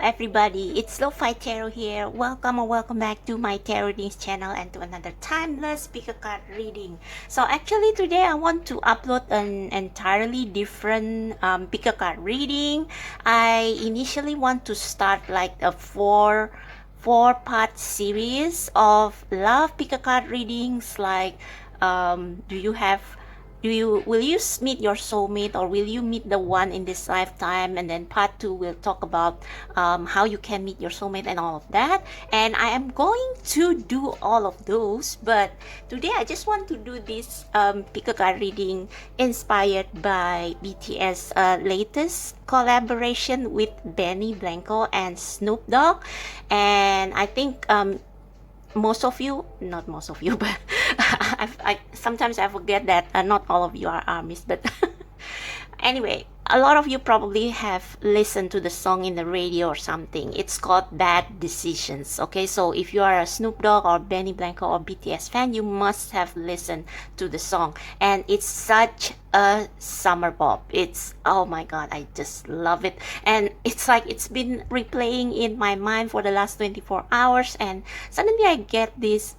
everybody, it's Lo-Fi Tarot here. Welcome or welcome back to my tarot readings channel and to another timeless pick a card reading. So actually today I want to upload an entirely different pick a card reading. I initially want to start like a four-part series of love pick a card readings, like will you meet your soulmate, or will you meet the one in this lifetime? And then part 2 will talk about how you can meet your soulmate and all of that. And I am going to do all of those, but today I just want to do this pick a card reading inspired by BTS latest collaboration with Benny Blanco and Snoop Dogg. And I think not most of you, but sometimes I forget that not all of you are armies, but anyway, a lot of you probably have listened to the song in the radio or something. It's called Bad Decisions. Okay, so if you are a Snoop Dogg or Benny Blanco or BTS fan, you must have listened to the song. And it's such a summer pop. It's, oh my god, I just love it. And it's like it's been replaying in my mind for the last 24 hours, and suddenly I get this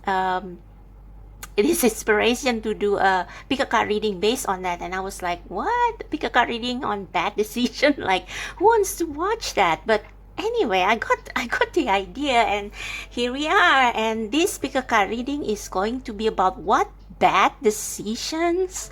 inspiration to do a pick a card reading based on that. And I was like, what, pick a card reading on Bad Decision? Like, who wants to watch that? But anyway, I got the idea, and here we are. And this pick a card reading is going to be about what bad decisions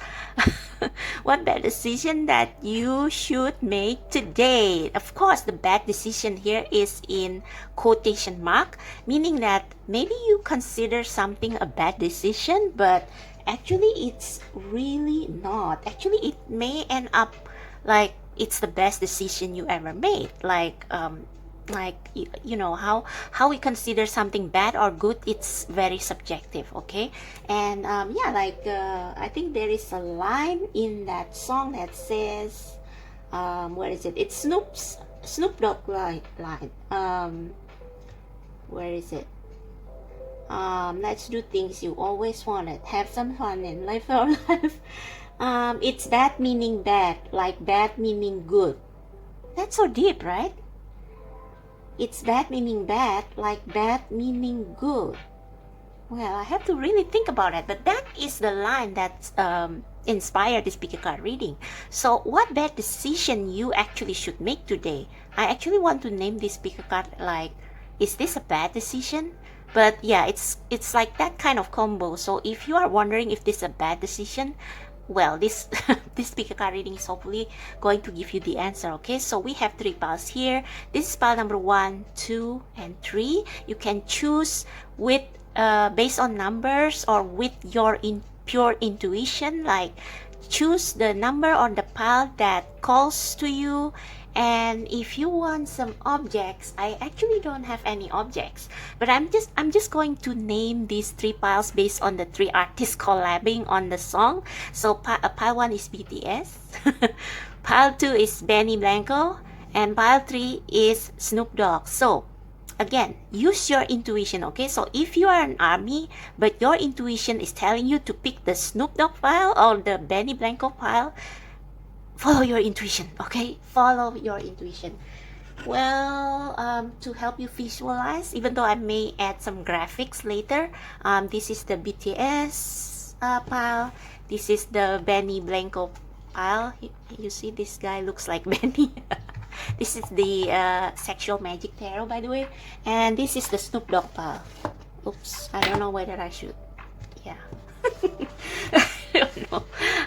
what bad decision that you should make today. Of course, the bad decision here is in quotation mark, meaning that maybe you consider something a bad decision, but actually it's really not. Actually, it may end up like it's the best decision you ever made. Like you know how we consider something bad or good, it's very subjective. Okay, and yeah, like I think there is a line in that song that says where is it? It's Snoop Dogg line. Where is it? Let's do things you always wanted, have some fun and live your life. It's bad meaning bad, like bad meaning good. That's so deep, right? It's bad meaning bad, like bad meaning good. Well, I have to really think about it, but that is the line that inspired this pick a card reading. So what bad decision you actually should make today? I actually want to name this pick a card like, is this a bad decision? But yeah, it's like that kind of combo. So if you are wondering if this is a bad decision, well, this this pick a card reading is hopefully going to give you the answer. Okay, so we have 3 piles here. This is pile number 1, 2, and 3. You can choose with based on numbers or with your pure intuition. Like, choose the number on the pile that calls to you. And if you want some objects, I actually don't have any objects, but I'm just going to name these 3 piles based on the 3 artists collabing on the song. So pile 1 is BTS, pile 2 is Benny Blanco, and pile 3 is Snoop Dogg. So again, use your intuition. Okay, so if you are an army but your intuition is telling you to pick the Snoop Dogg pile or the Benny Blanco pile, follow your intuition. Okay, follow your intuition. Well, to help you visualize, even though I may add some graphics later, this is the BTS pile, this is the Benny Blanco pile. You see, this guy looks like Benny. This is the sexual magic tarot, by the way, and this is the Snoop Dogg pile. Oops, I don't know whether I should, yeah.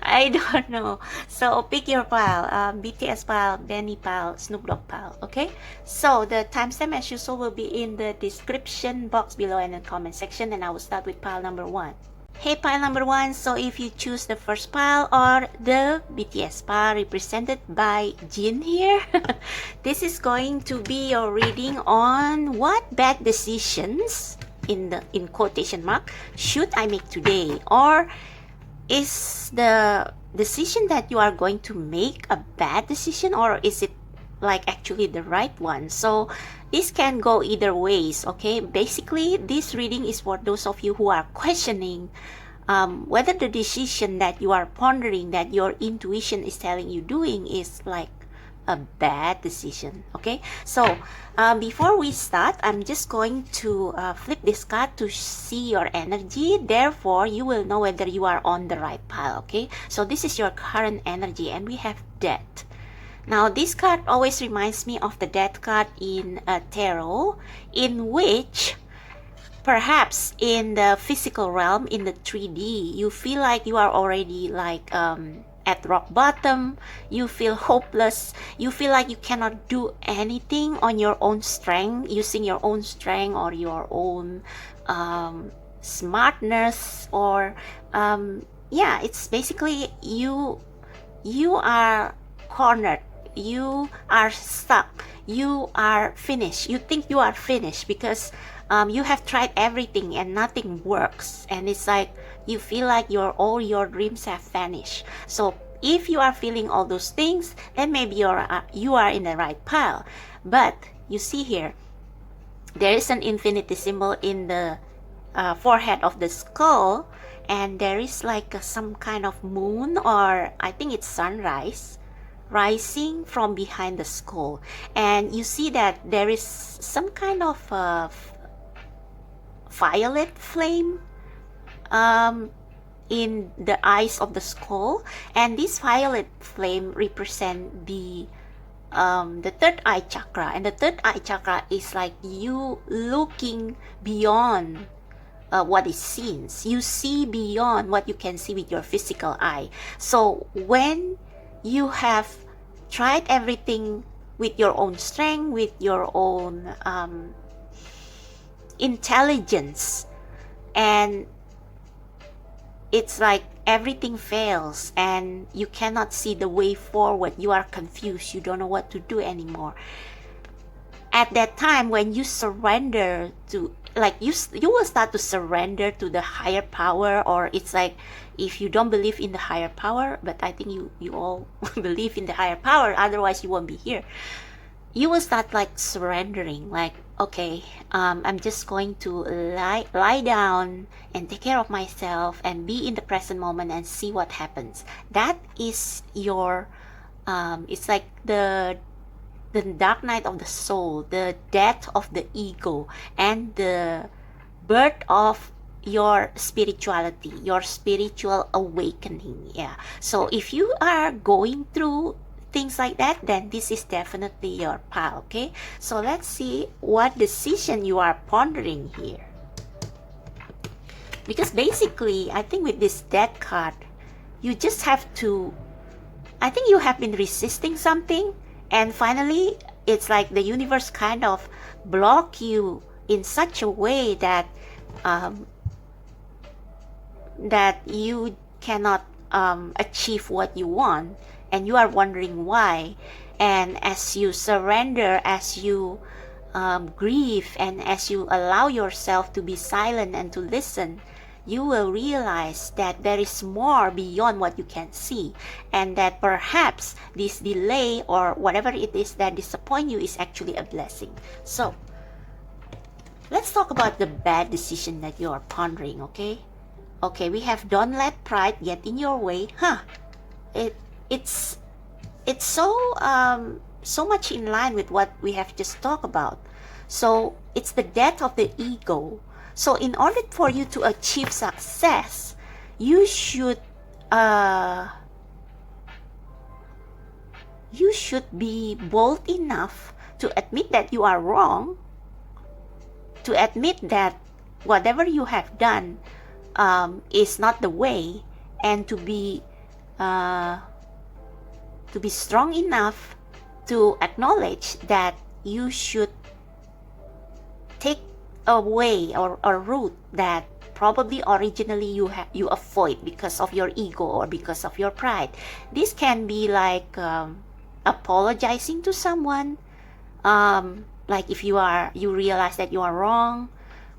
I don't know. So pick your pile, BTS pile, Benny pile, Snoop Dogg pile. Okay, so the timestamp as usual will be in the description box below and the comment section, and I will start with pile number 1. Hey, pile number 1, so if you choose the first pile or the BTS pile represented by Jin here, this is going to be your reading on what bad decisions, in quotation mark, should I make today, or is the decision that you are going to make a bad decision, or is it like actually the right one? So this can go either ways. Okay, basically this reading is for those of you who are questioning whether the decision that you are pondering, that your intuition is telling you doing, is like a bad decision. Okay, so before we start, I'm just going to flip this card to see your energy. Therefore, you will know whether you are on the right path. Okay, so this is your current energy, and we have Death. Now, this card always reminds me of the Death card in tarot, in which perhaps in the physical realm, in the 3D, you feel like you are already like at rock bottom. You feel hopeless. You feel like you cannot do anything on your own strength, using your own strength or your own smartness, or yeah, it's basically you are cornered. You are stuck. You are finished. You think you are finished because you have tried everything and nothing works, and it's like you feel like all your dreams have vanished. So if you are feeling all those things, then maybe you are in the right path. But you see here, there is an infinity symbol in the forehead of the skull, and there is like some kind of moon, or I think it's sunrise, rising from behind the skull. And you see that there is some kind of violet flame in the eyes of the skull, and this violet flame represent the third eye chakra. And the third eye chakra is like you looking beyond what is seen. You see beyond what you can see with your physical eye. So when you have tried everything with your own strength, with your own intelligence, and it's like everything fails and you cannot see the way forward, you are confused, you don't know what to do anymore. At that time, when you surrender to, like you will start to surrender to the higher power, or it's like, if you don't believe in the higher power, but I think you all believe in the higher power, otherwise you won't be here. You will start like surrendering, like, okay, I'm just going to lie down and take care of myself and be in the present moment and see what happens. That is your it's like the dark night of the soul, the death of the ego, and the birth of your spirituality, your spiritual awakening. Yeah, so if you are going through things like that, then this is definitely your path. Okay, so let's see what decision you are pondering here, because basically I think with this Death card, you just have to, I think you have been resisting something, and finally it's like the universe kind of block you in such a way that that you cannot achieve what you want, and you are wondering why. And as you surrender, as you grieve, and as you allow yourself to be silent and to listen, you will realize that there is more beyond what you can see, and that perhaps this delay or whatever it is that disappoints you is actually a blessing. So let's talk about the bad decision that you are pondering. Okay, we have don't let pride get in your way. It's so much in line with what we have just talked about. So it's the death of the ego. So in order for you to achieve success, you should be bold enough to admit that you are wrong, to admit that whatever you have done is not the way, and to be strong enough to acknowledge that you should take a way or a route that probably originally you avoid because of your ego or because of your pride. This can be like apologizing to someone, like if you realize that you are wrong,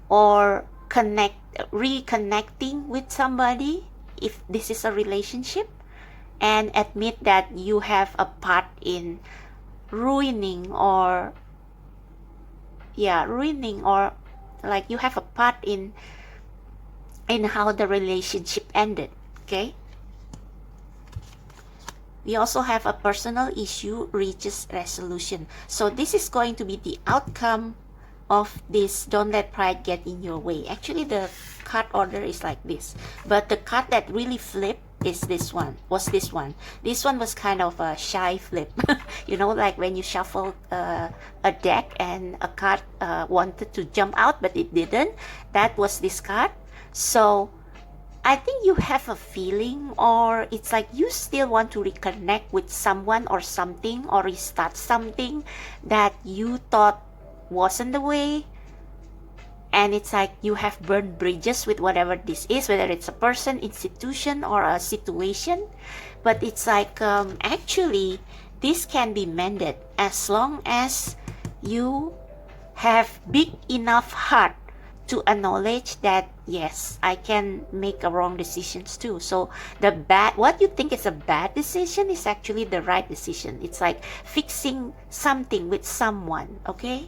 or reconnecting with somebody if this is a relationship, and admit that you have a part in ruining or like you have a part in how the relationship ended. Okay, We also have a personal issue reaches resolution. So this is going to be the outcome of this don't let pride get in your way. Actually, the card order is like this, but the card that really flipped is this one. This one was kind of a shy flip. You know, like when you shuffle a deck and a card wanted to jump out but it didn't. That was this card. So I think you have a feeling, or it's like you still want to reconnect with someone or something, or restart something that you thought wasn't the way. And it's like you have burned bridges with whatever this is, whether it's a person, institution, or a situation. But it's like actually this can be mended as long as you have big enough heart to acknowledge that yes, I can make a wrong decisions too. So what you think is a bad decision is actually the right decision. It's like fixing something with someone. Okay,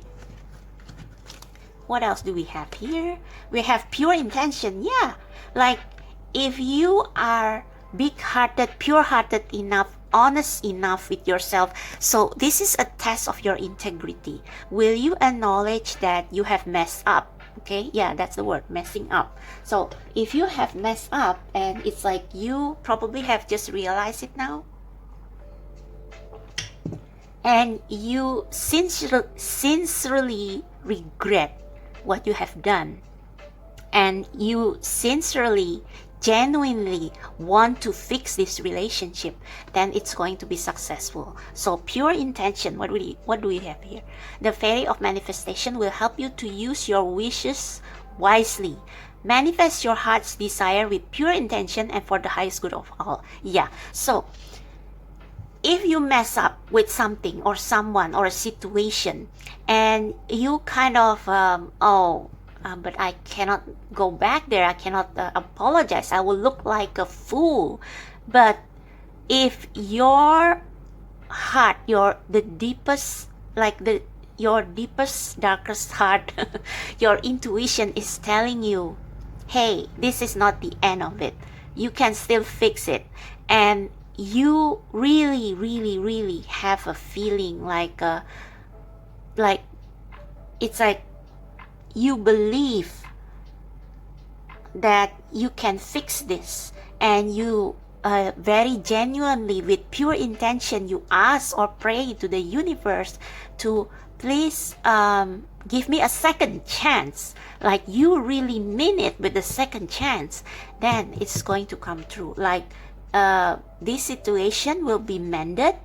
what else do we have here? We have pure intention. Yeah, like if you are big-hearted, pure-hearted enough, honest enough with yourself. So this is a test of your integrity. Will you acknowledge that you have messed up? Okay, yeah, that's the word, messing up. So if you have messed up, and it's like you probably have just realized it now, and you sincerely regret what you have done, and you sincerely, genuinely want to fix this relationship, then it's going to be successful. So pure intention. What do we have here? The fairy of manifestation will help you to use your wishes wisely. Manifest your heart's desire with pure intention and for the highest good of all. Yeah, so if you mess up with something or someone or a situation, and you kind of but I cannot go back there, I cannot apologize, I will look like a fool. But if your heart, your deepest darkest heart, your intuition is telling you, hey, this is not the end of it, you can still fix it, and you really have a feeling like it's like you believe that you can fix this, and you very genuinely, with pure intention, you ask or pray to the universe to please give me a second chance, like you really mean it with the second chance, then it's going to come true. Like this situation will be mended,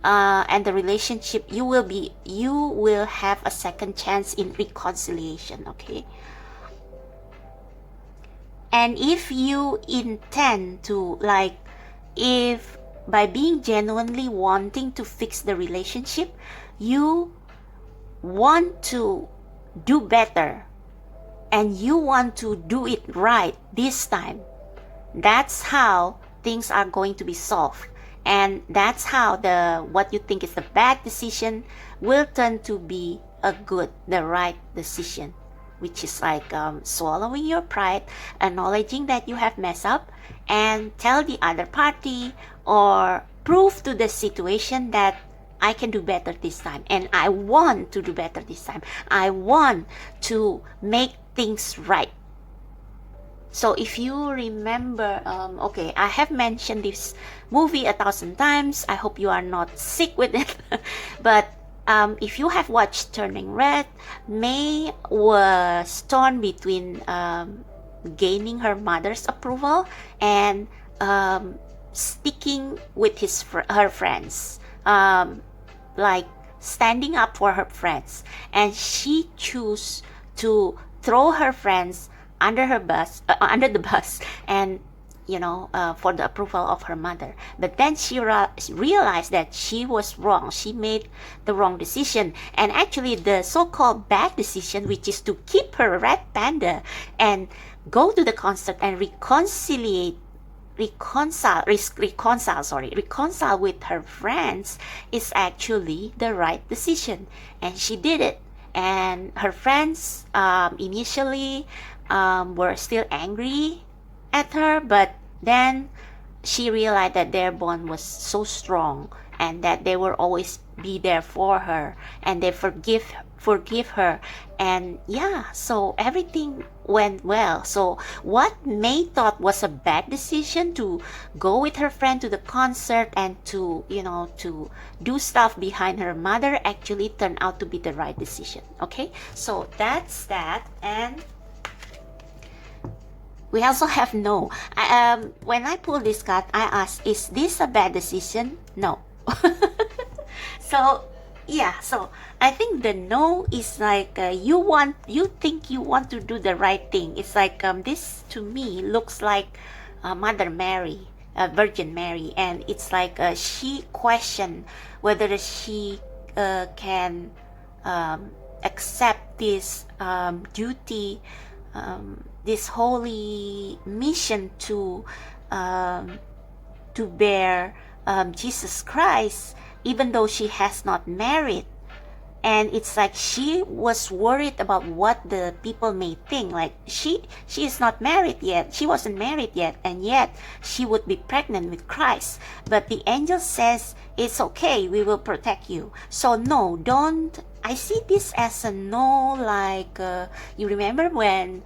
and the relationship, you will have a second chance in reconciliation. Okay, and if you intend to, like, if by being genuinely wanting to fix the relationship, you want to do better and you want to do it right this time, that's how things are going to be solved. And that's how what you think is the bad decision will turn to be the right decision, which is like swallowing your pride, acknowledging that you have messed up, and tell the other party or prove to the situation that I can do better this time, and I want to do better this time. I want to make things right. So if you remember, okay, I have mentioned this movie 1,000 times. I hope you are not sick with it. But if you have watched Turning Red, May was torn between gaining her mother's approval and sticking with her friends, like standing up for her friends. And she chose to throw her friends under the bus, and for the approval of her mother. But then she realized that she was wrong. She made the wrong decision, and actually the so-called bad decision, which is to keep her red panda and go to the concert and reconcile with her friends, is actually the right decision. And she did it. And her friends initially were still angry at her, but then she realized that their bond was so strong and that they will always be there for her, and they forgive her. And yeah, so everything went well. So what May thought was a bad decision, to go with her friend to the concert and to, to do stuff behind her mother, actually turned out to be the right decision. Okay, so that's that. And we also have no. When I pull this card, I ask, is this a bad decision? No. So yeah, so I think the no is like, you think you want to do the right thing. It's like, this to me looks like Mother Mary, Virgin Mary, and it's like, she questioned whether she can accept this duty, this holy mission to bear Jesus Christ, even though she has not married. And it's like she was worried about what the people may think. Like, she is not married yet, she wasn't married yet, and yet she would be pregnant with Christ. But the angel says, it's okay, we will protect you. So no, don't. I see this as a no. Like, you remember when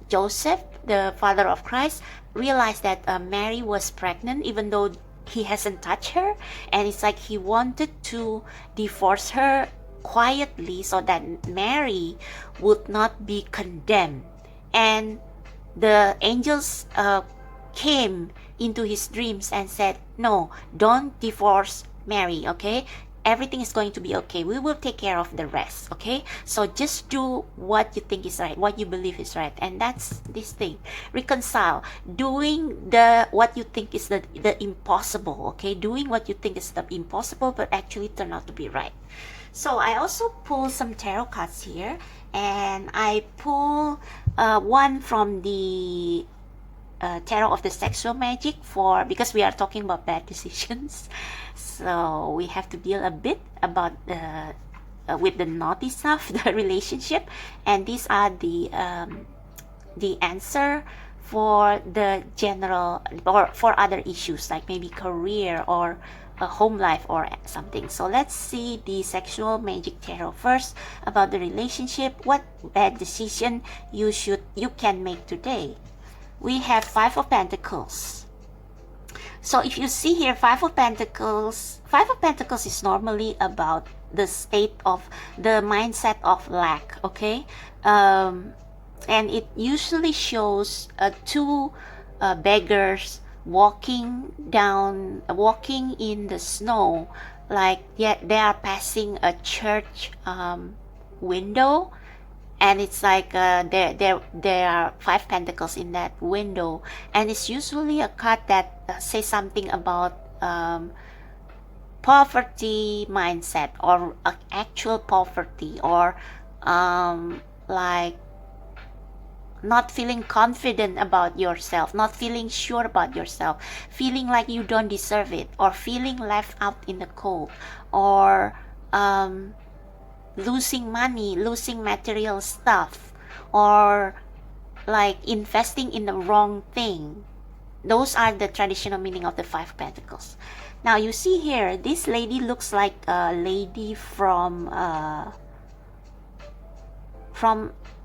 Joseph, the father of Christ, realized that Mary was pregnant even though he hasn't touched her, and it's like he wanted to divorce her quietly so that Mary would not be condemned. And the angels came into his dreams and said, no, don't divorce Mary, okay? Everything is going to be okay. We will take care of the rest, okay? So just do what you think is right, what you believe is right. And that's this thing. Reconcile. Doing what you think is the impossible, okay? Doing what you think is the impossible, but actually turn out to be right. So I also pull some tarot cards here, and I pull one from the tarot of the sexual magic, because we are talking about bad decisions. So we have to deal a bit about with the naughty stuff, the relationship, and these are the answer for the general, or for other issues like maybe career or a home life or something. So let's see the sexual magic tarot first about the relationship. What bad decision you can make today? We have Five of Pentacles. So if you see here, Five of Pentacles is normally about the state of the mindset of lack, okay? And it usually shows two beggars walking in the snow, like they are passing a church window. And it's like there are Five Pentacles in that window, and it's usually a card that says something about poverty mindset, or actual poverty, or like not feeling confident about yourself, not feeling sure about yourself, feeling like you don't deserve it, or feeling left out in the cold, or losing money, losing material stuff, or like investing in the wrong thing. Those are the traditional meaning of the Five Pentacles. Now you see here, this lady looks like a lady from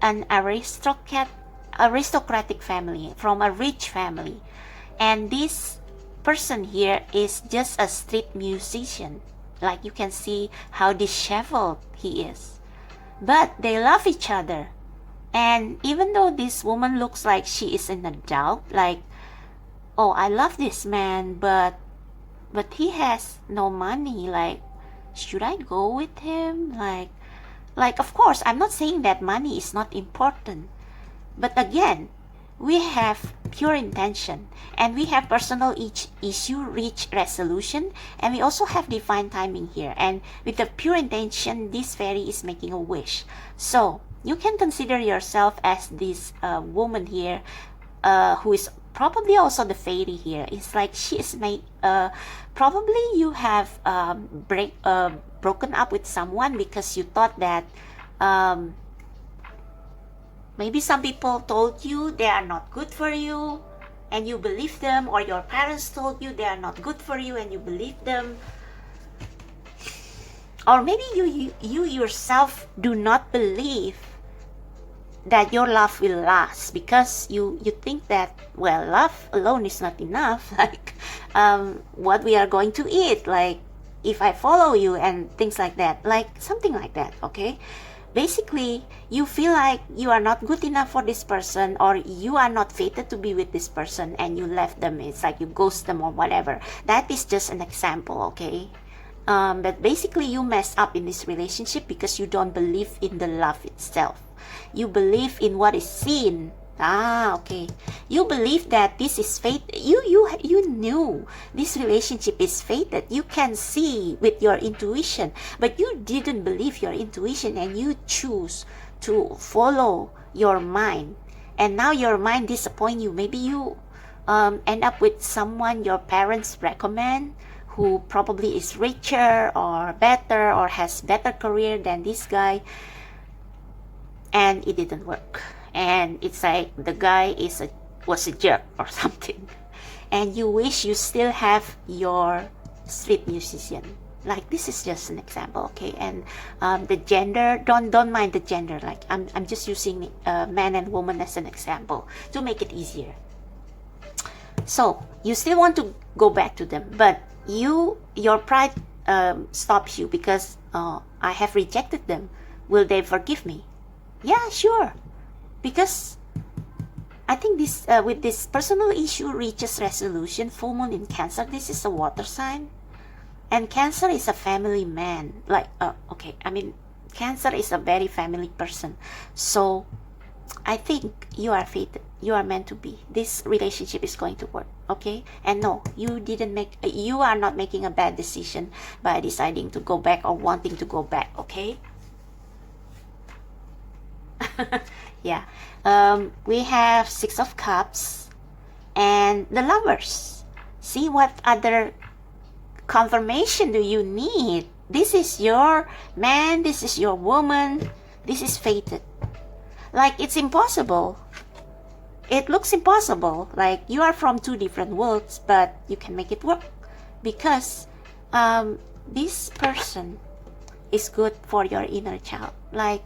an aristocratic family, from a rich family, and this person here is just a street musician. Like, you can see how disheveled he is, but they love each other. And even though this woman looks like she is in a doubt, like, oh, I love this man, but he has no money, like, should I go with him? Like of course, I'm not saying that money is not important, but again, we have pure intention, and we have personal issue reach resolution, and we also have divine timing here. And with the pure intention, this fairy is making a wish. So you can consider yourself as this woman here, who is probably also the fairy here. It's like she is made, probably you have broken up with someone because you thought that maybe some people told you they are not good for you, and you believe them, or your parents told you they are not good for you and you believe them, or maybe you yourself do not believe that your love will last, because you think that, well, love alone is not enough. Like what we are going to eat, like if I follow you and things like that, like something like that. Okay, basically you feel like you are not good enough for this person, or you are not fated to be with this person, and you left them. It's like you ghost them or whatever. That is just an example. Okay, but basically you mess up in this relationship because you don't believe in the love itself. You believe in what is seen. Okay. You believe that this is fate. You knew this relationship is fated. You can see with your intuition, but you didn't believe your intuition, and you choose to follow your mind. And now your mind disappoint you. Maybe you end up with someone your parents recommend, who probably is richer or better or has better career than this guy, and it didn't work. And it's like the guy was a jerk or something, and you wish you still have your street musician. Like, this is just an example. Okay, and the gender, don't mind the gender. Like, I'm just using man and woman as an example to make it easier. So you still want to go back to them, but your pride stops you, because I have rejected them. Will they forgive me? Yeah, sure. Because I think this with this personal issue reaches resolution. Full moon in Cancer. This is a water sign, and Cancer is a family man. Like, okay, I mean, Cancer is a very family person. So I think you are fated. You are meant to be. This relationship is going to work. Okay, and no, you are not making a bad decision by deciding to go back or wanting to go back. Okay. Yeah, we have Six of Cups and the Lovers. See, what other confirmation do you need? This is your man, this is your woman, this is fated. Like, it's impossible. It looks impossible, like you are from two different worlds, but you can make it work, because this person is good for your inner child. Like,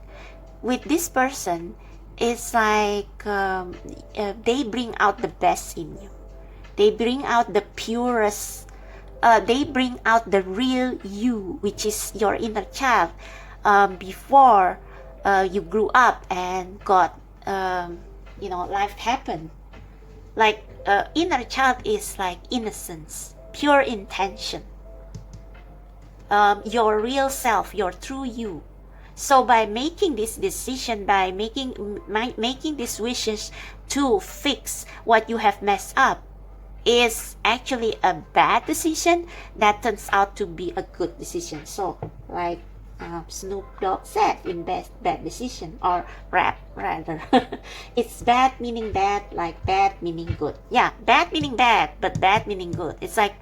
with this person, it's like they bring out the best in you. They bring out the purest. They bring out the real you, which is your inner child. Before you grew up and got, life happened. Like, inner child is like innocence, pure intention. Your real self, your true you. So by making this decision, by making these wishes to fix what you have messed up, is actually a bad decision that turns out to be a good decision. So, like Snoop Dogg said in Bad Decision, or rap rather, it's bad meaning bad, like bad meaning good. Yeah, bad meaning bad, but bad meaning good. It's like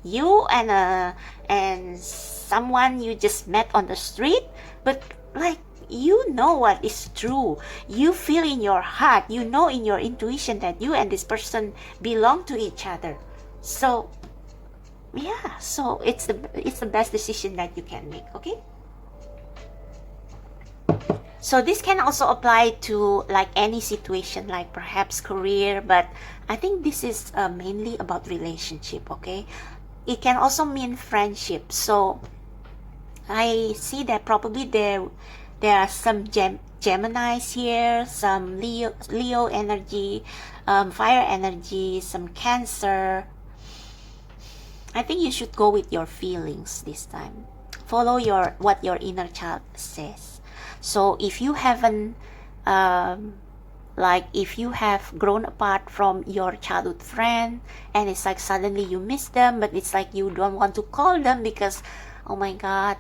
you and someone you just met on the street, but like, you know what is true. You feel in your heart, you know in your intuition that you and this person belong to each other. So yeah, so it's the best decision that you can make. Okay, so this can also apply to like any situation, like perhaps career, but I think this is mainly about relationship. Okay, it can also mean friendship. So I see that probably there are some Geminis here, some Leo energy, fire energy, some Cancer. I think you should go with your feelings this time. Follow what your inner child says. So if you haven't, if you have grown apart from your childhood friend, and it's like suddenly you miss them, but it's like you don't want to call them because, oh my God,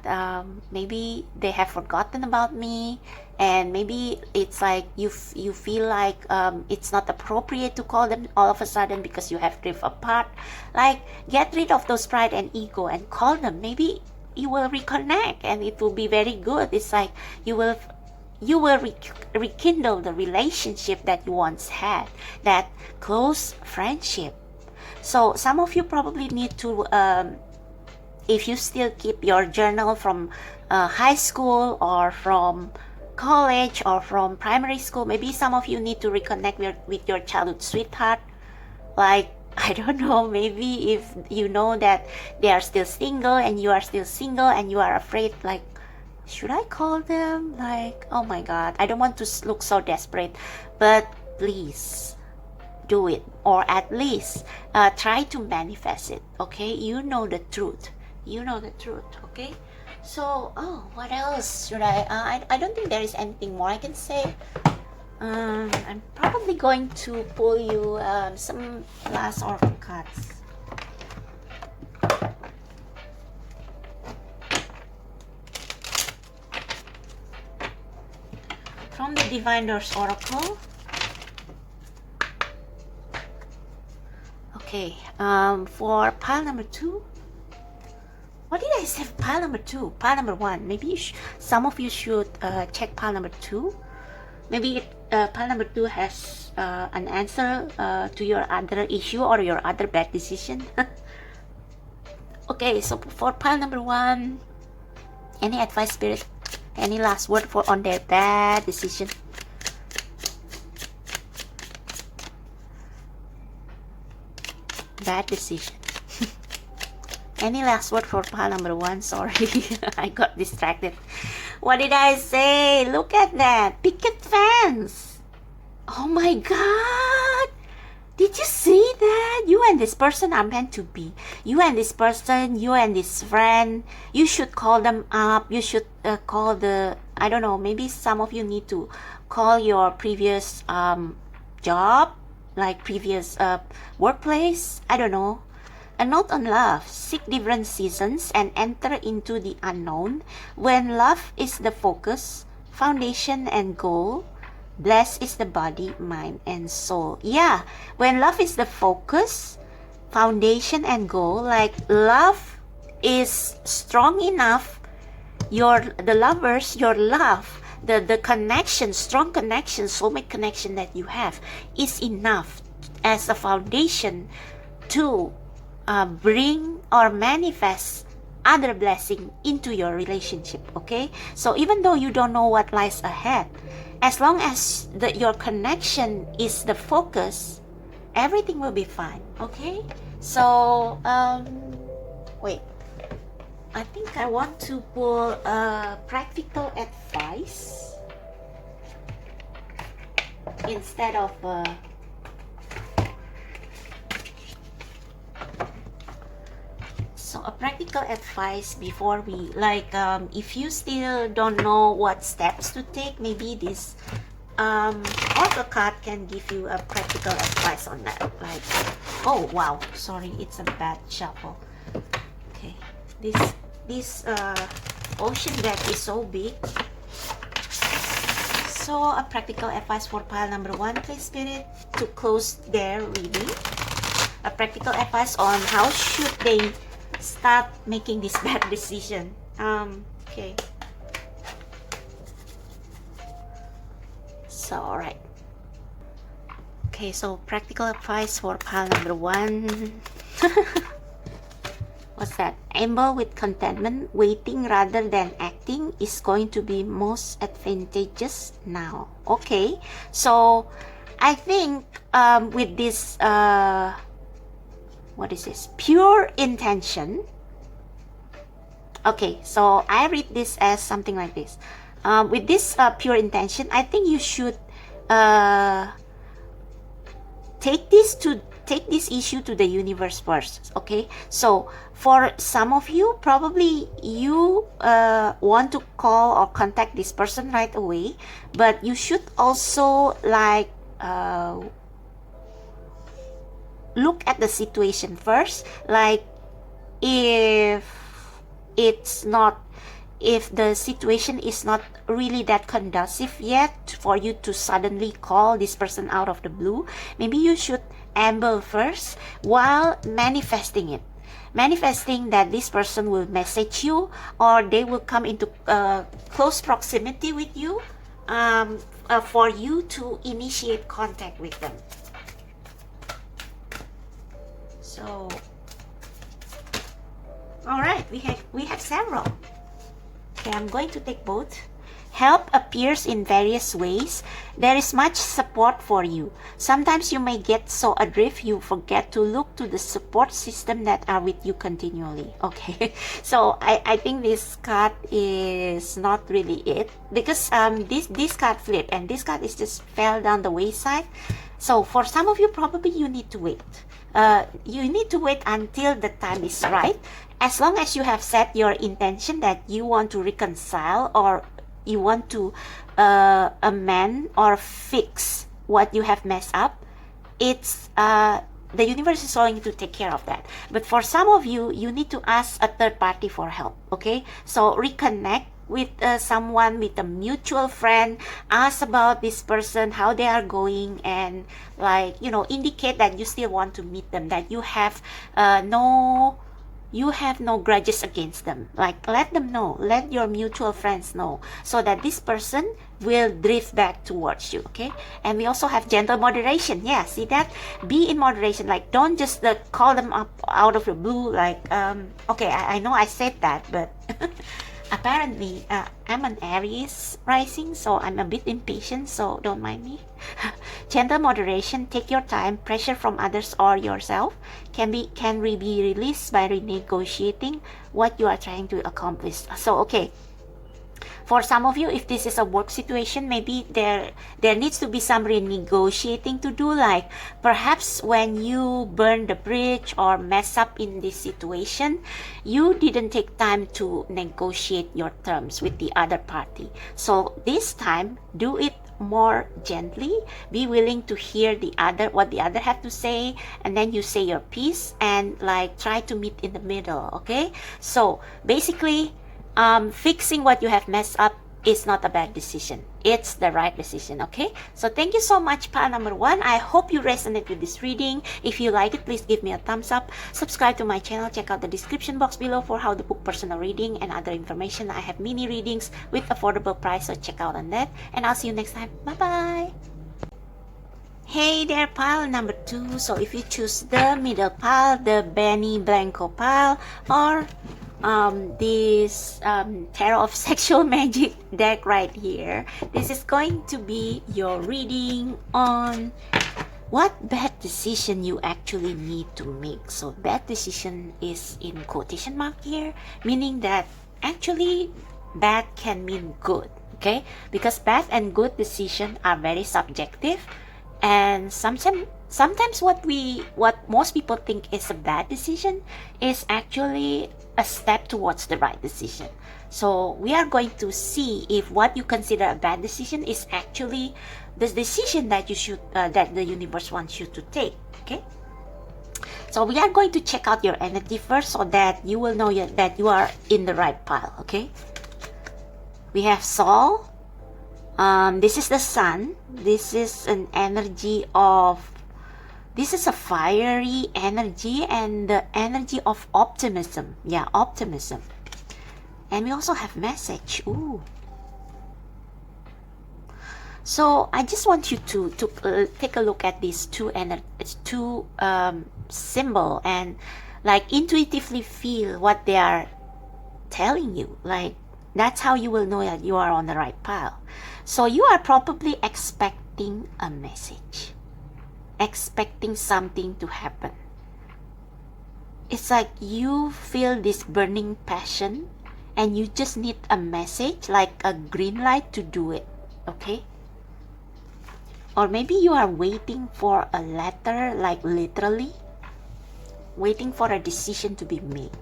maybe they have forgotten about me, and maybe it's like you feel like it's not appropriate to call them all of a sudden because you have drifted apart. Like, get rid of those pride and ego and call them. Maybe you will reconnect and it will be very good. It's like you will you will rekindle the relationship that you once had, that close friendship. So some of you probably need to, if you still keep your journal from high school or from college or from primary school, maybe some of you need to reconnect with your childhood sweetheart. Like, I don't know, maybe if you know that they are still single and you are still single and you are afraid, like, should I call them? Like, oh my god, I don't want to look so desperate, but please do it, or at least try to manifest it. Okay, you know the truth, okay? So, oh, what else should I don't think there is anything more I can say. I'm probably going to pull you some last oracle cards. From the Diviner's Oracle. Okay, for pile number 2. What did I say? Pile number 2, pile number 1. Maybe some of you should check pile number 2. Maybe pile number 2 has an answer to your other issue or your other bad decision. Okay, so for pile number 1, any advice, Spirit? Any last word for on their bad decision? Bad decision. Any last word for pile number 1? Sorry, I got distracted. What did I say? Look at that. Picket fence. Oh my god. Did you see that? You and this person are meant to be. You and this person, you and this friend, you should call them up. You should call the, I don't know, maybe some of you need to call your previous job, like previous workplace. I don't know. A note on love. Seek different seasons and enter into the unknown. When love is the focus, foundation and goal, blessed is the body, mind, and soul. Yeah, when love is the focus, foundation and goal, like love is strong enough, the lovers, your love, the connection, strong connection, soulmate connection that you have is enough as a foundation to bring or manifest other blessing into your relationship. Okay, so even though you don't know what lies ahead, as long as your connection is the focus, everything will be fine. Okay, so wait, I think I want to pull practical advice instead of so a practical advice before we, like, if you still don't know what steps to take, maybe this oracle card can give you a practical advice on that. Like, oh wow, sorry, it's a bad shuffle. Okay, this ocean deck is so big. So a practical advice for pile number 1, please, Spirit, to close their reading. A practical advice on how should they start making this bad decision. Okay. So, alright. Okay, so practical advice for pile number 1. What's that? Amble with contentment, waiting rather than acting is going to be most advantageous now. Okay, so I think with this what is this? Pure intention. Okay, so I read this as something like this. With this pure intention, I think you should take this issue to the universe first. Okay, so for some of you, probably you want to call or contact this person right away, but you should also like look at the situation first. Like, if the situation is not really that conducive yet for you to suddenly call this person out of the blue, maybe you should amble first while manifesting that this person will message you or they will come into close proximity with you for you to initiate contact with them. So, all right, we have several. Okay, I'm going to take both. Help appears in various ways. There is much support for you. Sometimes you may get so adrift you forget to look to the support system that are with you continually. Okay, so I think this card is not really it, because this card flipped and this card is just fell down the wayside. So for some of you, probably you need to wait. You need to wait until the time is right. As long as you have set your intention that you want to reconcile, or you want to amend or fix what you have messed up, it's the universe is going to take care of that. But for some of you, you need to ask a third party for help. Okay, so reconnect with someone, with a mutual friend. Ask about this person, how they are going, and like, you know, indicate that you still want to meet them, that you have no grudges against them. Like, let them know, let your mutual friends know, so that this person will drift back towards you. Okay, and we also have gentle moderation. Yeah, see that? Be in moderation. Like, don't just call them up out of the blue. Like, okay, I know I said that, but apparently I'm an Aries rising, so I'm a bit impatient, so don't mind me. Gentle moderation. Take your time. Pressure from others or yourself can be released by renegotiating what you are trying to accomplish. So okay, for some of you, if this is a work situation, maybe there needs to be some renegotiating to do. Like, perhaps when you burn the bridge or mess up in this situation, you didn't take time to negotiate your terms with the other party. So this time, do it more gently. Be willing to hear what the other have to say, and then you say your piece, and like, try to meet in the middle. Okay, so basically, fixing what you have messed up is not a bad decision. It's the right decision. Okay, so thank you so much, pile number 1. I hope you resonate with this reading. If you like it, please give me a thumbs up. Subscribe to my channel. Check out the description box below for how to book personal reading and other information. I have mini readings with affordable price, so check out on that, and I'll see you next time. Bye bye. Hey there, pile number 2. So if you choose the middle pile, the Benny Blanco pile, or this Tarot of Sexual Magic deck right here, this is going to be your reading on what bad decision you actually need to make. So bad decision is in quotation mark here, meaning that actually bad can mean good. Okay, because bad and good decision are very subjective, and sometimes what most people think is a bad decision is actually a step towards the right decision. So we are going to see if what you consider a bad decision is actually the decision that you should that the universe wants you to take. Okay, so we are going to check out your energy first, so that you will know that you are in the right pile. Okay, we have Soul. This is the Sun. This is an energy of, this is a fiery energy, and the energy of optimism. Yeah, optimism. And we also have message. Ooh. So I just want you to take a look at these two symbol, and like intuitively feel what they are telling you. Like, that's how you will know that you are on the right pile. So you are probably expecting a message, expecting something to happen. It's like you feel this burning passion, and you just need a message, like a green light to do it. Okay, or maybe you are waiting for a letter, like literally waiting for a decision to be made.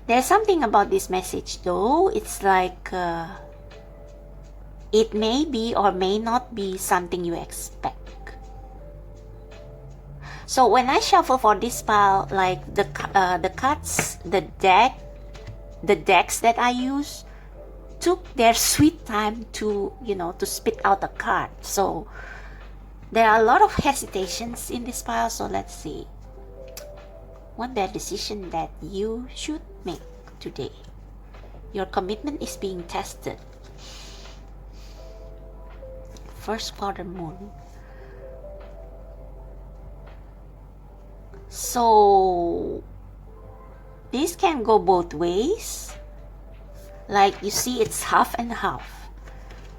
There's something about this message though. It's like it may be or may not be something you expect. So when I shuffle for this pile, like the cards, the decks that I use took their sweet time to, to spit out a card. So there are a lot of hesitations in this pile. So let's see what bad decision that you should make today. Your commitment is being tested. first quarter moon. So this can go both ways. Like you see, it's half and half.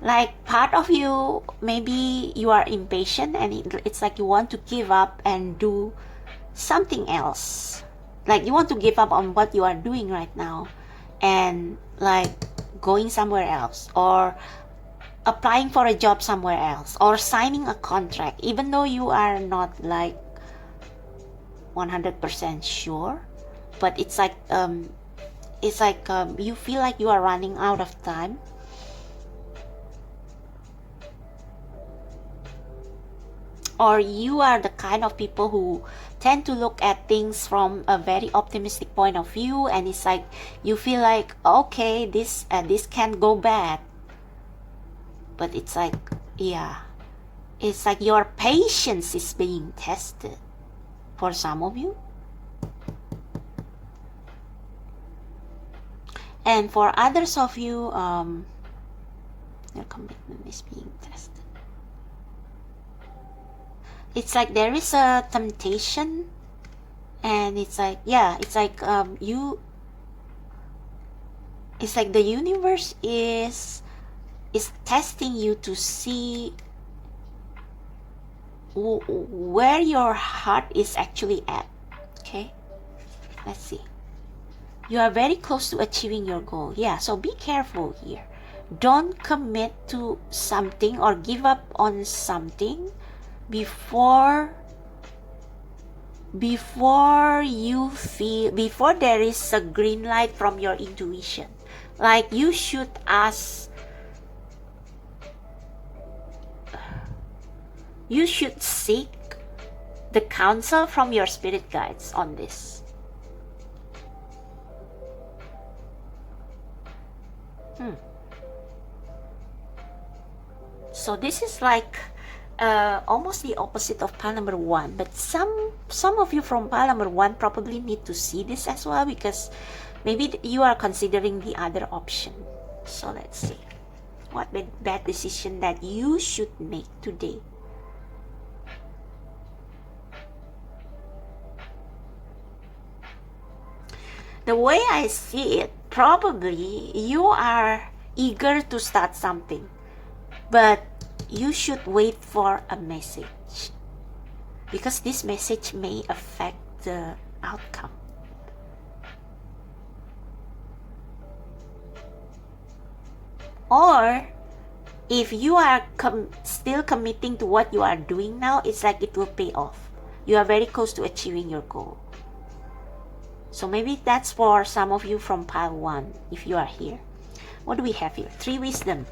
Like part of you, maybe you are impatient and it's like you want to give up and do something else. Like you want to give up on what you are doing right now and like going somewhere else, or applying for a job somewhere else, or signing a contract even though you are not like 100% sure. But it's like you feel like you are running out of time. Or you are the kind of people who tend to look at things from a very optimistic point of view, and it's like you feel like, okay, this can go bad. But it's like, yeah, it's like your patience is being tested for some of you. And for others of you, your commitment is being tested. It's like there is a temptation, and it's like, yeah, it's like it's like the universe is testing you to see where your heart is actually at. Okay, let's see. You are very close to achieving your goal. Yeah, so be careful here. Don't commit to something or give up on something before there is a green light from your intuition. Like you should seek the counsel from your spirit guides on this. So this is like almost the opposite of pile number 1, but some of you from pile number 1 probably need to see this as well, because maybe you are considering the other option. So let's see what bad decision that you should make today. The way I see it, probably you are eager to start something, but you should wait for a message, because this message may affect the outcome. Or if you are still committing to what you are doing now, it's like it will pay off. You are very close to achieving your goal. So maybe that's for some of you from pile 1 if you are here. What do we have here? 3 wisdom.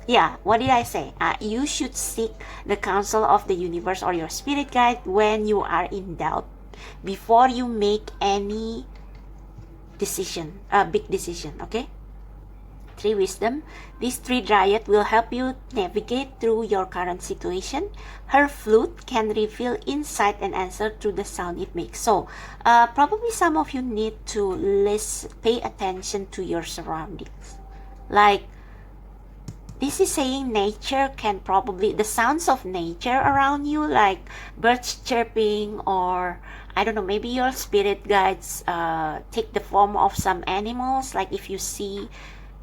Yeah, what did I say? You should seek the counsel of the universe or your spirit guide when you are in doubt before you make any decision, big decision, okay? 3 wisdom. This 3 dryad will help you navigate through your current situation. Her flute can reveal insight and answer to the sound it makes. So probably some of you need to pay attention to your surroundings. Like this is saying nature can probably, the sounds of nature around you, like birds chirping, or I don't know, maybe your spirit guides take the form of some animals. Like if you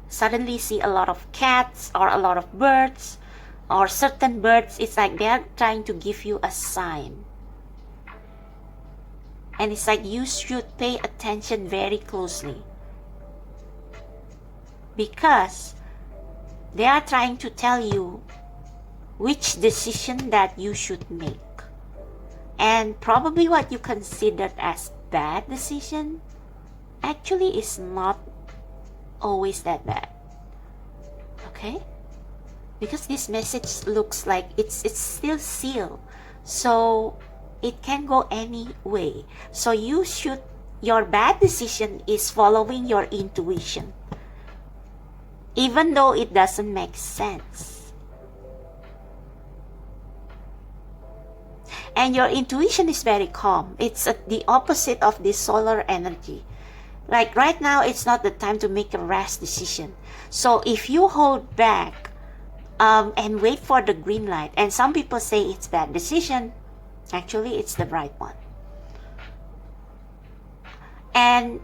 suddenly see a lot of cats or a lot of birds, or certain birds, it's like they're trying to give you a sign. And it's like you should pay attention very closely, because they are trying to tell you which decision that you should make. And probably what you considered as bad decision actually is not always that bad. Okay? Because this message looks like it's still sealed. So it can go any way. So your bad decision is following your intuition, even though it doesn't make sense. And your intuition is very calm. It's the opposite of this solar energy. Like right now, it's not the time to make a rash decision. So if you hold back and wait for the green light. And some people say it's bad decision. Actually, it's the right one. And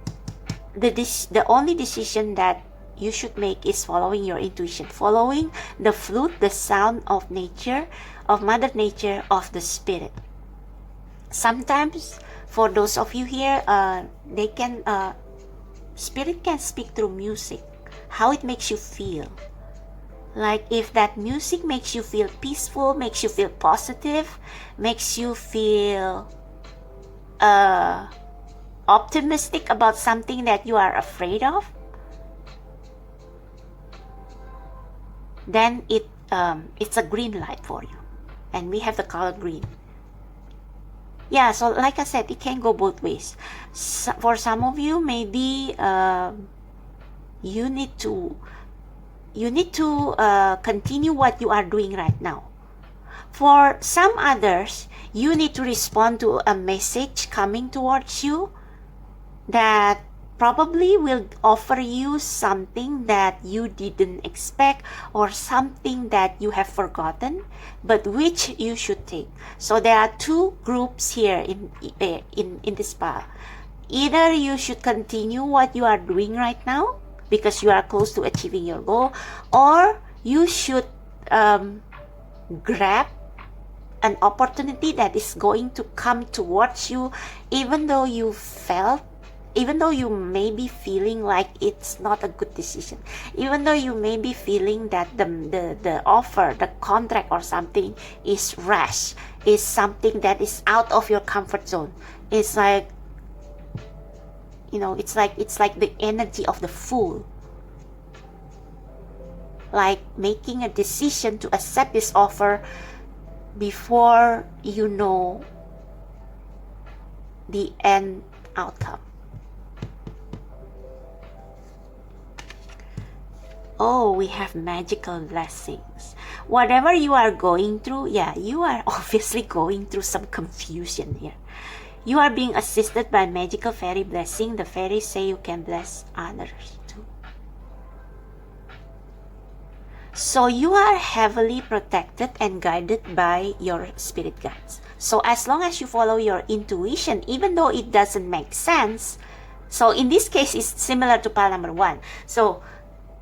the only decision that you should make is following your intuition, following the flute, the sound of nature, of Mother Nature, of the Spirit. Sometimes, for those of you here, Spirit can speak through music, how it makes you feel. Like if that music makes you feel peaceful, makes you feel positive, makes you feel optimistic about something that you are afraid of, then it's a green light for you. And we have the color green. Yeah, so like I said, it can go both ways. For some of you, maybe you need to continue what you are doing right now. For some others, you need to respond to a message coming towards you that probably will offer you something that you didn't expect, or something that you have forgotten, but which you should take. So there are two groups here in this path. Either you should continue what you are doing right now because you are close to achieving your goal, or you should grab an opportunity that is going to come towards you, even though you may be feeling like it's not a good decision, even though you may be feeling that the offer, the contract or something is rash, is something that is out of your comfort zone. It's like, it's like the energy of the fool, like making a decision to accept this offer before you know the end outcome. Oh, we have magical blessings. Whatever you are going through, you are obviously going through some confusion here. You are being assisted by magical fairy blessing. The fairies say you can bless others too. So you are heavily protected and guided by your spirit guides. So as long as you follow your intuition, even though it doesn't make sense, so in this case, it's similar to pile number 1. So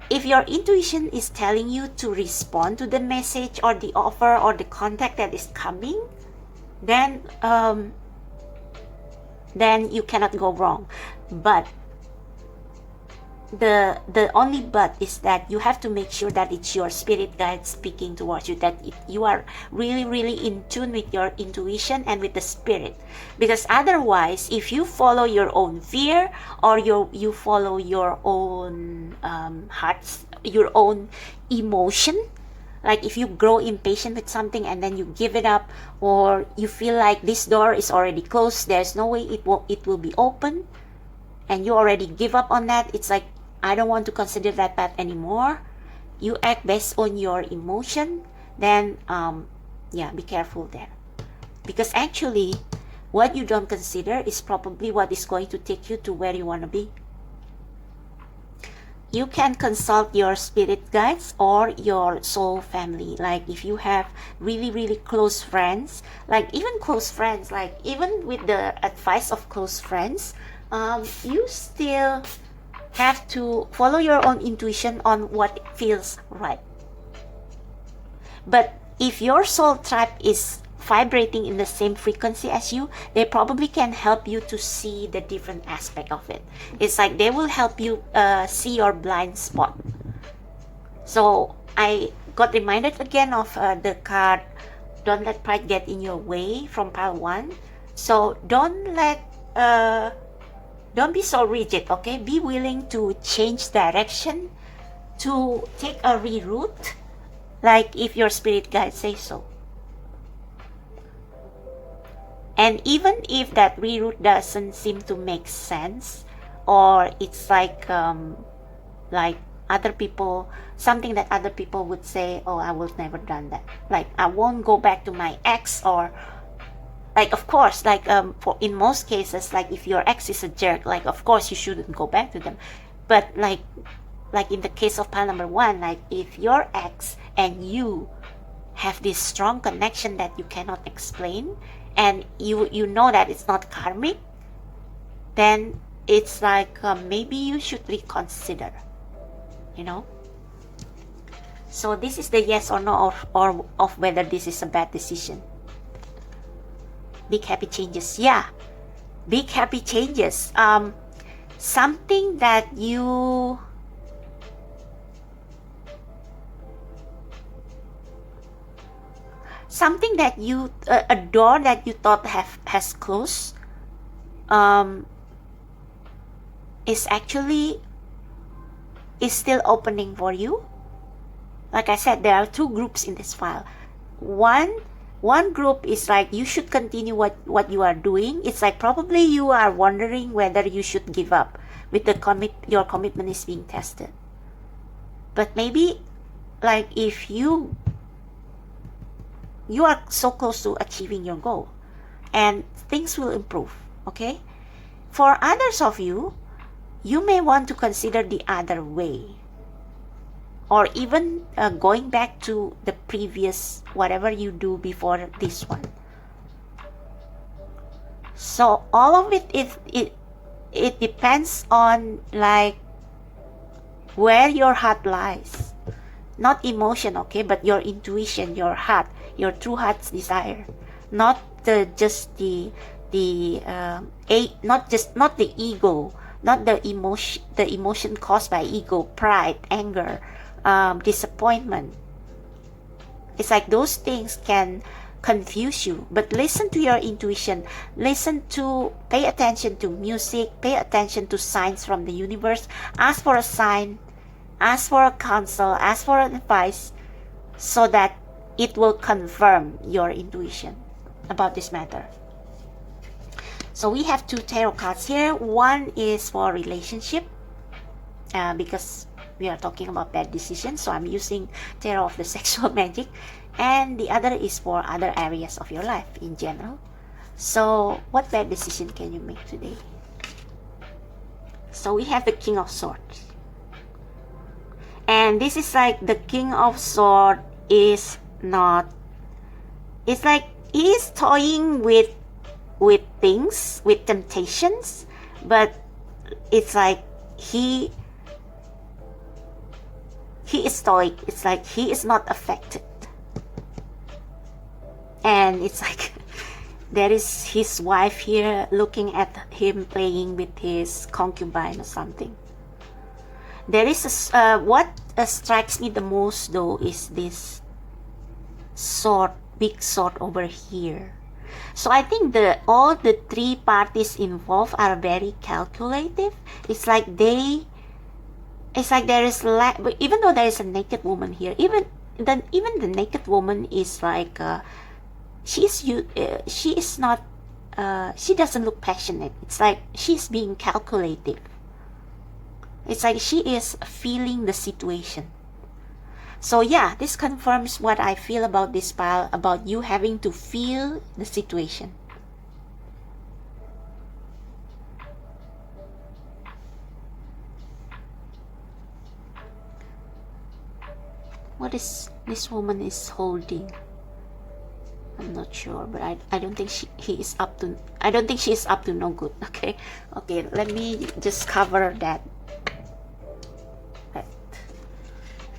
if your intuition is telling you to respond to the message or the offer or the contact that is coming, then you cannot go wrong. But the only but is that you have to make sure that it's your spirit guide speaking towards you, that you are really, really in tune with your intuition and with the spirit. Because otherwise, if you follow your own fear, or you follow your own hearts, your own emotion, like if you grow impatient with something and then you give it up, or you feel like this door is already closed, there's no way it will be open, and you already give up on that, it's like, I don't want to consider that path anymore. You act based on your emotion, then be careful there. Because actually, what you don't consider is probably what is going to take you to where you want to be. You can consult your spirit guides or your soul family. Like if you have really, really close friends, like even with the advice of close friends, you still have to follow your own intuition on what feels right. But if your soul tribe is vibrating in the same frequency as you, they probably can help you to see the different aspect of it. It's like they will help you see your blind spot. So I got reminded again of the card, don't let pride get in your way, from pile 1. So don't be so rigid, okay? Be willing to change direction, to take a reroute, like if your spirit guide says so. And even if that reroute doesn't seem to make sense, or it's like other people, something that other people would say, oh, I will never done that. Like, I won't go back to my ex, or like, of course, like in most cases, like if your ex is a jerk, like of course you shouldn't go back to them. But like like in the case of pile number 1, like if your ex and you have this strong connection that you cannot explain, and you know that it's not karmic, then it's like maybe you should reconsider, you know. So this is the yes or no of whether this is a bad decision. Big happy changes. Yeah, big happy changes. Something that you a door that you thought has closed is still opening for you. Like I said, there are 2 groups in this file. One group is like you should continue what you are doing. It's like probably you are wondering whether you should give up with your commitment is being tested. But maybe like if you are so close to achieving your goal and things will improve, okay? For others of you, you may want to consider the other way, or even going back to the previous whatever you do before this one. So all of it depends on like where your heart lies, not emotion, okay, but your intuition, your heart, your true heart's desire, not the ego, not the emotion caused by ego, pride, anger, disappointment. It's like those things can confuse you, but listen to your intuition. Pay attention to music, pay attention to signs from the universe. Ask for a sign, ask for a counsel, ask for advice, so that it will confirm your intuition about this matter. So we have 2 tarot cards here. One is for relationship, because we are talking about bad decisions, so I'm using tarot of the sexual magic, and the other is for other areas of your life in general. So what bad decision can you make today? So we have the King of Swords, and this is like the King of Swords is not, it's like he's toying with things, with temptations, but it's like he is stoic. It's like he is not affected, and it's like there is his wife here looking at him playing with his concubine or something. There is what strikes me the most though is this sword, big sword over here. So I think all the 3 parties involved are very calculative. It's like there is even though there is a naked woman here, even the naked woman is like she doesn't look passionate. It's like she's being calculative. It's like she is feeling the situation. So yeah, this confirms what I feel about this pile, about you having to feel the situation. What is this woman is holding? I'm not sure, but I don't think she is up to no good. Okay, let me just cover that.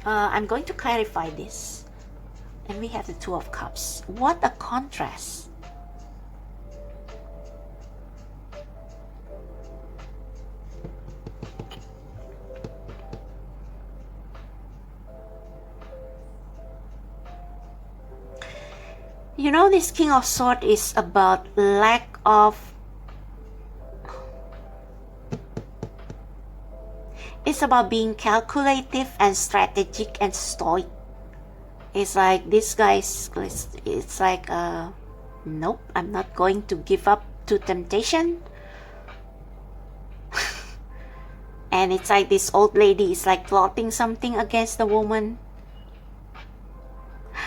I'm going to clarify this. And we have the 2 of Cups. What a contrast. You know, this King of Swords is about lack of, it's about being calculative and strategic and stoic. It's like this guy's, it's like nope, I'm not going to give up to temptation. And it's like this old lady is like plotting something against the woman.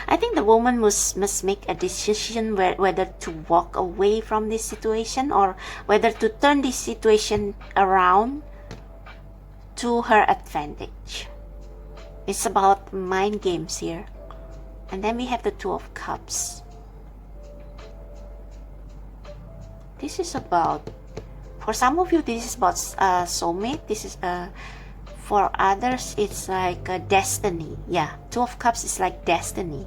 I think the woman must make a decision whether to walk away from this situation or whether to turn this situation around. to her advantage. It's about mind games here. And then we have the Two of Cups. This is about, for some of you, this is about soulmate. This is for others, it's like a destiny. Yeah, Two of Cups is like destiny.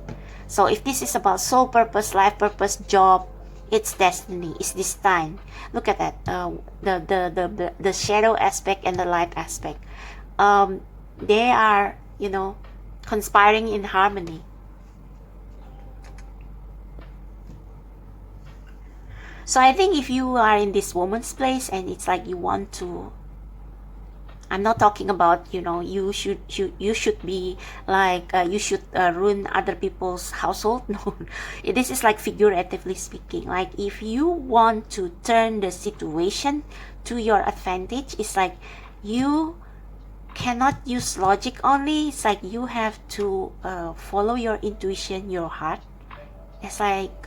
So if this is about soul purpose, life purpose, job, it's destiny. It's this time. Look at that. The shadow aspect and the light aspect. They are, you know, conspiring in harmony. So I think if you are in this woman's place and it's like you want to, I'm not talking about, you know, you should be like you should ruin other people's household. No, this is like figuratively speaking. Like if you want to turn the situation to your advantage, it's like you cannot use logic only. It's like you have to follow your intuition, your heart. It's like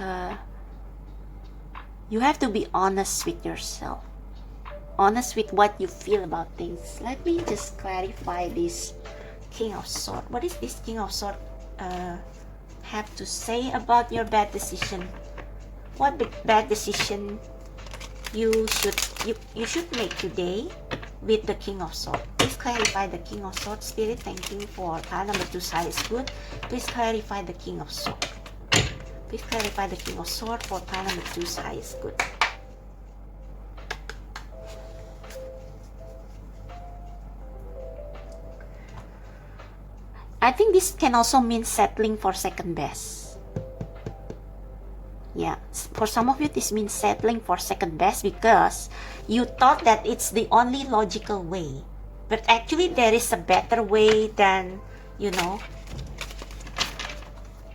you have to be honest with yourself, honest with what you feel about things. Let me just clarify this King of Swords. What is this King of Swords have to say about your bad decision? What bad decision you should make today with the King of Swords? Please clarify the King of Swords. Spirit, thank you for pile number 2 side is good. Please clarify the King of Swords. Please clarify the King of Swords for pile number 2 side is good. I think this can also mean settling for second best. Yeah, for some of you this means settling for second best because you thought that it's the only logical way. But actually there is a better way than, you know,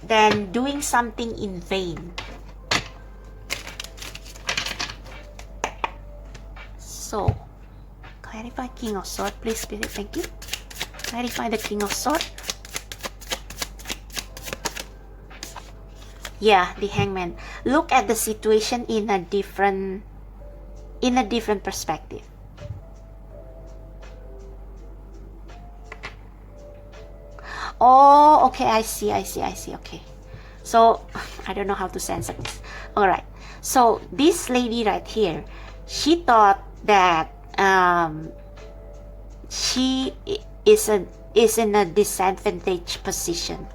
than doing something in vain. So, clarify King of Swords, please, Spirit, thank you. Clarify the King of Swords. Yeah, the Hangman. Look at the situation in a different perspective. Oh, okay, I see, okay. So, I don't know how to censor this. Alright, so this lady right here, she thought that she is in a disadvantaged position.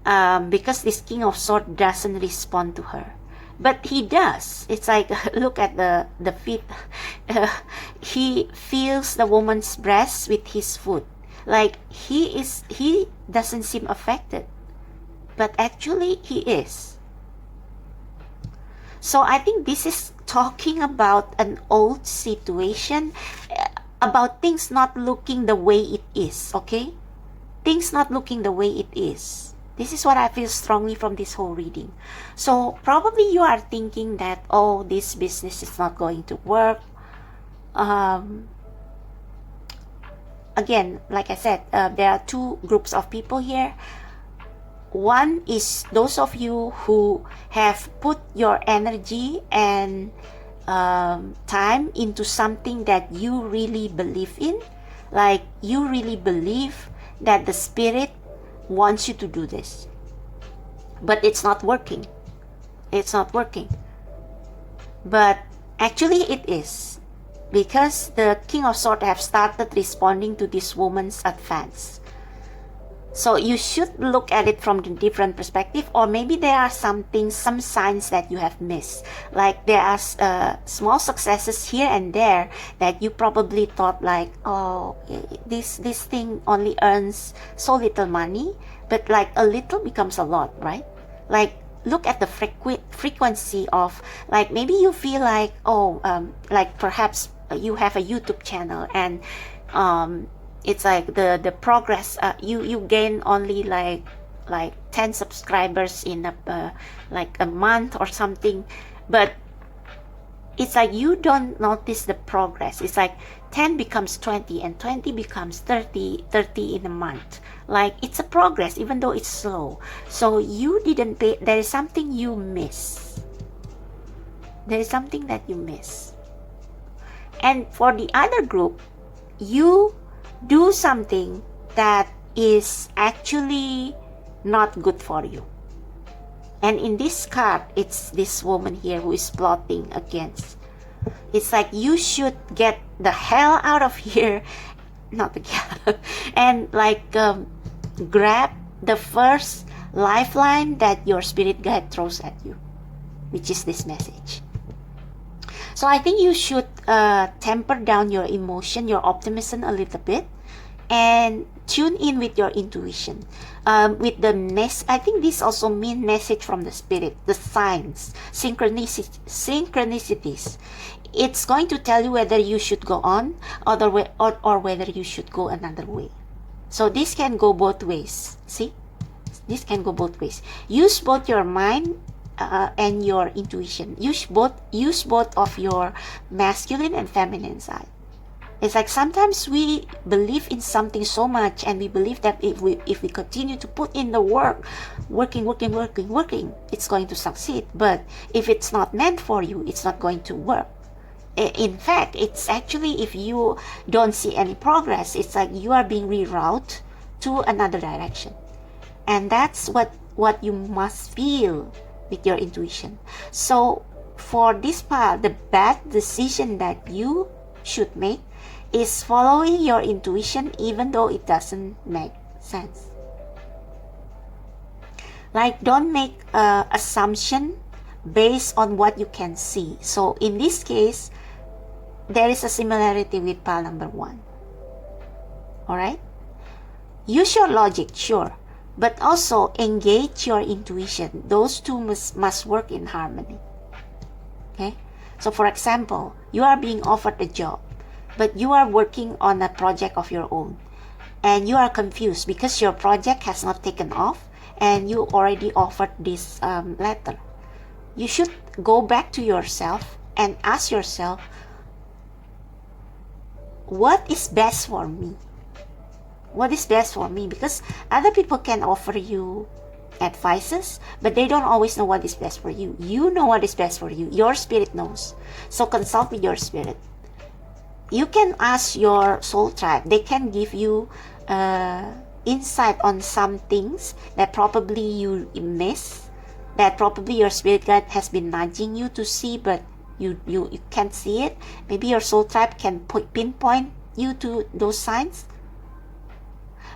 Because this King of Swords doesn't respond to her. But he does. It's like, look at the feet. He feels the woman's breast with his foot. Like he doesn't seem affected. But actually he is. So I think this is talking about an old situation, about things not looking the way it is, okay? Things not looking the way it is. This is what I feel strongly from this whole reading. So probably you are thinking that, oh, this business is not going to work. Again, like I said, there are two groups of people here. One is those of you who have put your energy and time into something that you really believe in. Like you really believe that the spirit wants you to do this, but it's not working. It's not working. But actually it is, because the King of Swords have started responding to this woman's advance. So you should look at it from the different perspective, or maybe there are some things, some signs that you have missed. Like there are small successes here and there that you probably thought like, oh, this thing only earns so little money, but like a little becomes a lot, right? Like look at the frequency of, like maybe you feel like, oh, like perhaps you have a YouTube channel and it's like the progress, you gain only like 10 subscribers in like a month or something, but it's like you don't notice the progress. It's like 10 becomes 20 and 20 becomes 30 in a month. Like it's a progress even though it's slow. So you didn't pay. There is something you miss. There is something that you miss. And for the other group, you do something that is actually not good for you. And in this card, it's this woman here who is plotting against. It's like you should get the hell out of here, not the hell, and like grab the first lifeline that your spirit guide throws at you, which is this message. So I think you should temper down your emotion, your optimism a little bit, and tune in with your intuition. With the I think this also means message from the spirit, the signs, synchronicities. It's going to tell you whether you should go on or whether you should go another way. So this can go both ways. See, this can go both ways. Use both your mind and your intuition. Use both of your masculine and feminine side. It's like sometimes we believe in something so much, and we believe that if we continue to put in the work, working, it's going to succeed. But if it's not meant for you, it's not going to work. In fact, it's actually, if you don't see any progress, it's like you are being rerouted to another direction. And that's what you must feel with your intuition. So for this part, the bad decision that you should make is following your intuition even though it doesn't make sense. Like, don't make assumption based on what you can see. So in this case, there is a similarity with pile number 1. Alright? Use your logic, sure, but also engage your intuition. Those two must work in harmony. Okay? So for example, you are being offered a job, but you are working on a project of your own, and you are confused because your project has not taken off and you already offered this letter. You should go back to yourself and ask yourself, what is best for me? What is best for me? Because other people can offer you advices, but they don't always know what is best for you. You know what is best for you. Your spirit knows. So consult with your spirit. You can ask your soul tribe. They can give you insight on some things that probably you miss, that probably your spirit guide has been nudging you to see, but you can't see it. Maybe your soul tribe can pinpoint you to those signs.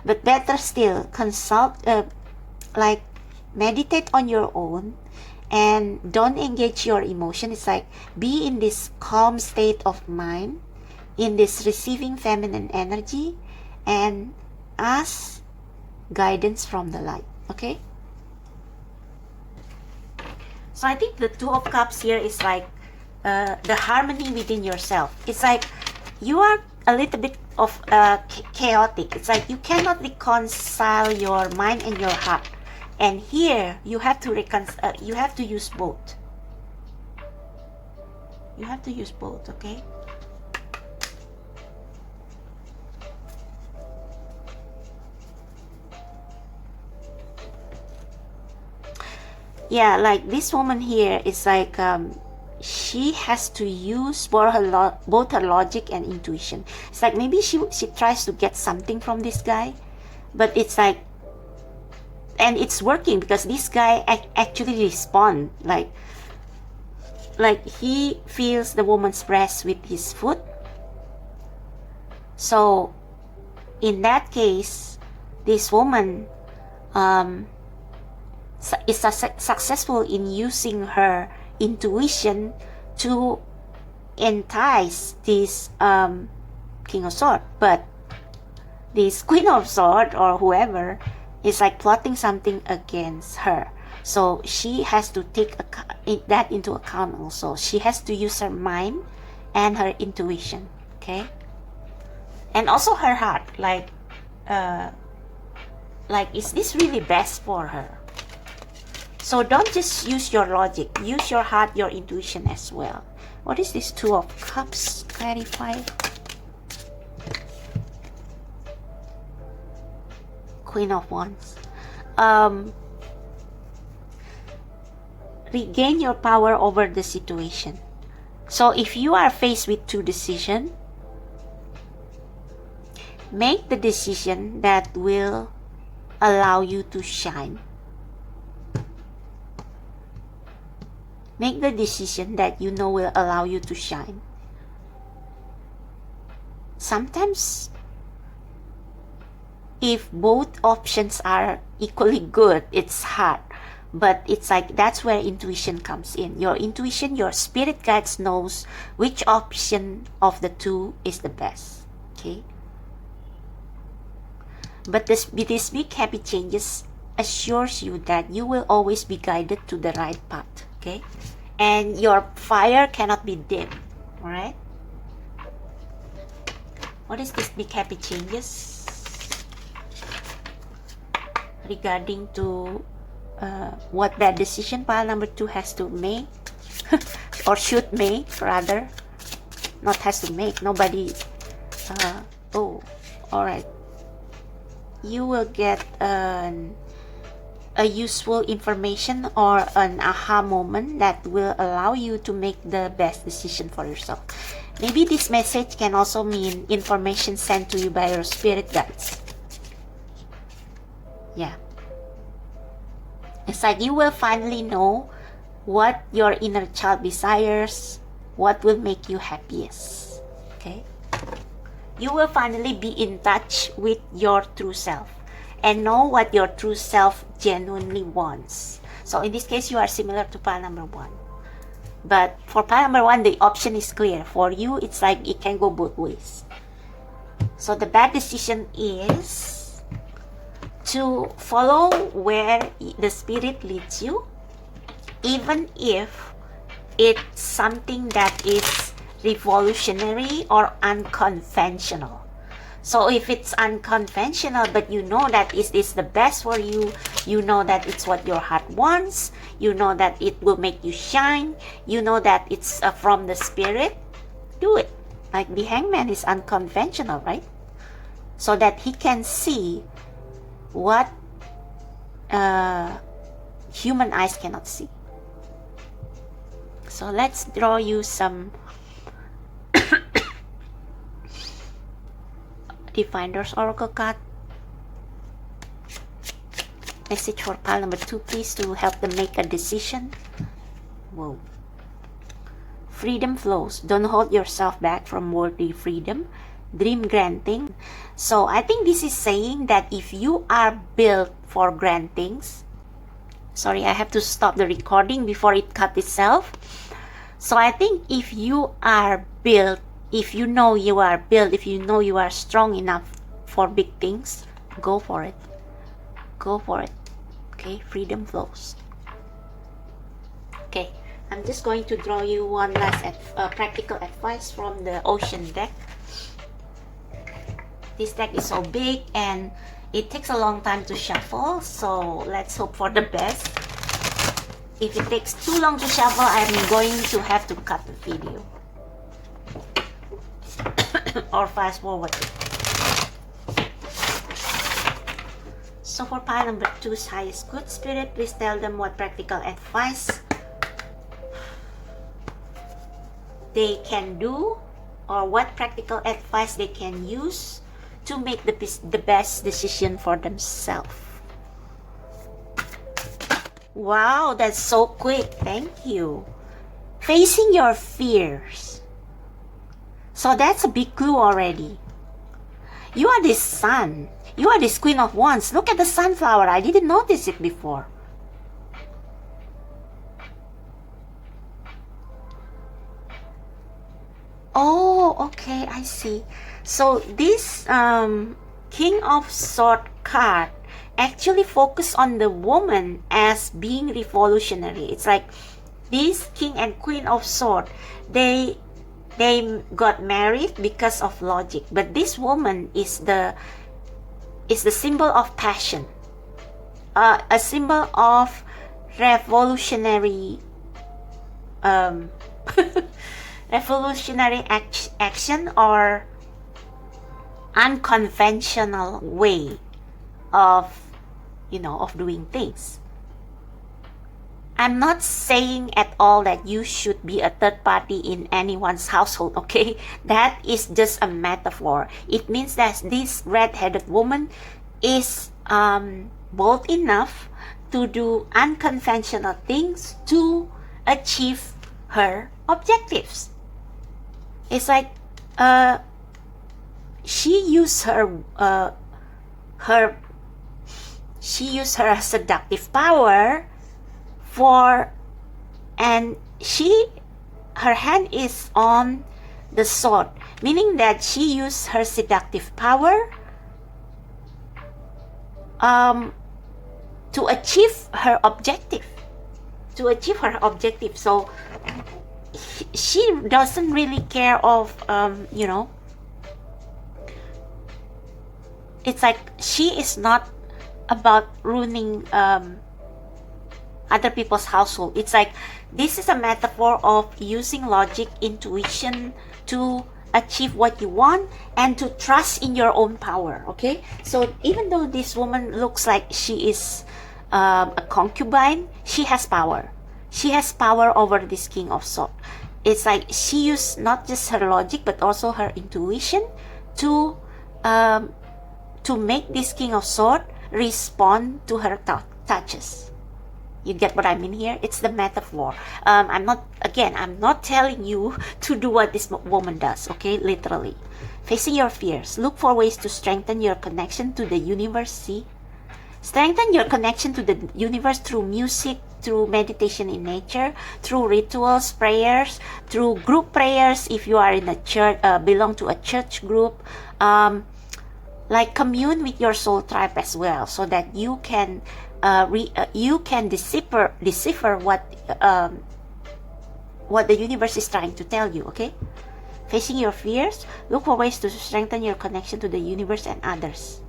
But better still, consult, like meditate on your own, and don't engage your emotion. It's like be in this calm state of mind, in this receiving feminine energy, and ask guidance from the light. Okay? So I think the Two of Cups here is like the harmony within yourself. It's like you are a little bit of chaotic. It's like you cannot reconcile your mind and your heart. And here you have to you have to use both. You have to use both, okay? Yeah, like this woman here is like she has to use both her logic and intuition. It's like maybe she tries to get something from this guy, but it's like, and it's working because this guy actually respond like he feels the woman's breast with his foot. So in that case, this woman is successful in using her intuition to entice this King of Swords, but this Queen of Swords or whoever is like plotting something against her. So she has to take that into account also. She has to use her mind and her intuition, okay? And also her heart, like is this really best for her? So don't just use your logic, use your heart, your intuition as well. What is this Two of Cups? Clarify. Queen of Wands. Regain your power over the situation. So if you are faced with two decisions, Make the decision that will allow you to shine. Make the decision that you know will allow you to shine. Sometimes, if both options are equally good, it's hard. But it's like that's where intuition comes in. Your intuition, your spirit guides knows which option of the two is the best. Okay? But these big happy changes assures you that you will always be guided to the right path. Okay? And your fire cannot be dim. Alright? What is this big happy changes? Regarding to what bad decision pile number 2 has to make or should make rather, not has to make, nobody. Oh, all right, you will get a useful information or an aha moment that will allow you to make the best decision for yourself. Maybe this message can also mean information sent to you by your spirit guides. Yeah. It's like you will finally know what your inner child desires, what will make you happiest. Okay? You will finally be in touch with your true self and know what your true self genuinely wants. So in this case, you are similar to pile number 1. But for pile number 1, the option is clear. For you, it's like it can go both ways. So the bad decision is to follow where the spirit leads you, even if it's something that is revolutionary or unconventional. So if it's unconventional, but you know that it is the best for you, you know that it's what your heart wants, you know that it will make you shine, you know that it's from the spirit, do it. Like the hangman is unconventional, right? So that he can see what human eyes cannot see. So let's draw you some Diviner's Oracle card. Message for pile number 2, please, to help them make a decision. Whoa. Freedom flows. Don't hold yourself back from worldly freedom. Dream granting. So I think this is saying that if you are built for grantings, sorry, I have to stop the recording before it cut itself. So I think if you are built, if you know you are built, if you know you are strong enough for big things, go for it. Go for it. Okay, freedom flows. Okay, I'm just going to draw you one last practical advice from the ocean deck. This deck is so big and it takes a long time to shuffle, so let's hope for the best. If it takes too long to shuffle, I'm going to have to cut the video or fast forward it. So for pile number 2's highest good, spirit, please tell them what practical advice they can do, or what practical advice they can use to make the best decision for themselves. Wow, that's so quick. Thank you. Facing your fears. So that's a big clue already. You are this sun. You are this Queen of Wands. Look at the sunflower. I didn't notice it before. Oh, okay, I see. So this King of Swords card actually focus on the woman as being revolutionary. It's like this King and Queen of Swords, they got married because of logic, but this woman is the symbol of passion, a symbol of revolutionary revolutionary action or unconventional way of doing things. I'm not saying at all that you should be a third party in anyone's household, okay? That is just a metaphor. It means that this red-headed woman is bold enough to do unconventional things to achieve her objectives. It's like she used her seductive power and her hand is on the sword, meaning that she used her seductive power to achieve her objective. So she doesn't really care of it's like she is not about ruining other people's household. It's like this is a metaphor of using logic, intuition to achieve what you want and to trust in your own power. Okay, so even though this woman looks like she is a concubine, she has power. She has power over this King of Swords. It's like she used not just her logic but also her intuition to make this King of Swords respond to her touches. You get what I mean here? It's the metaphor. I'm not telling you to do what this woman does, okay? Literally. Facing your fears. Look for ways to strengthen your connection to the universe. See? Strengthen your connection to the universe through music, through meditation in nature, through rituals, prayers, through group prayers if you are in a church, belong to a church group. Like commune with your soul tribe as well, so that you can decipher what the universe is trying to tell you. Okay, facing your fears, look for ways to strengthen your connection to the universe and others.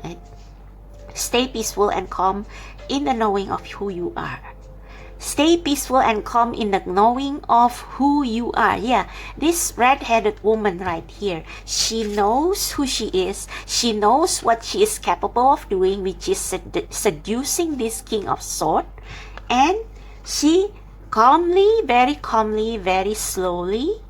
Right? Stay peaceful and calm in the knowing of who you are. Stay peaceful and calm in the knowing of who you are. Yeah, this red-headed woman right here, she knows who she is. She knows what she is capable of doing, which is seducing this King of Swords. And she very calmly, very slowly,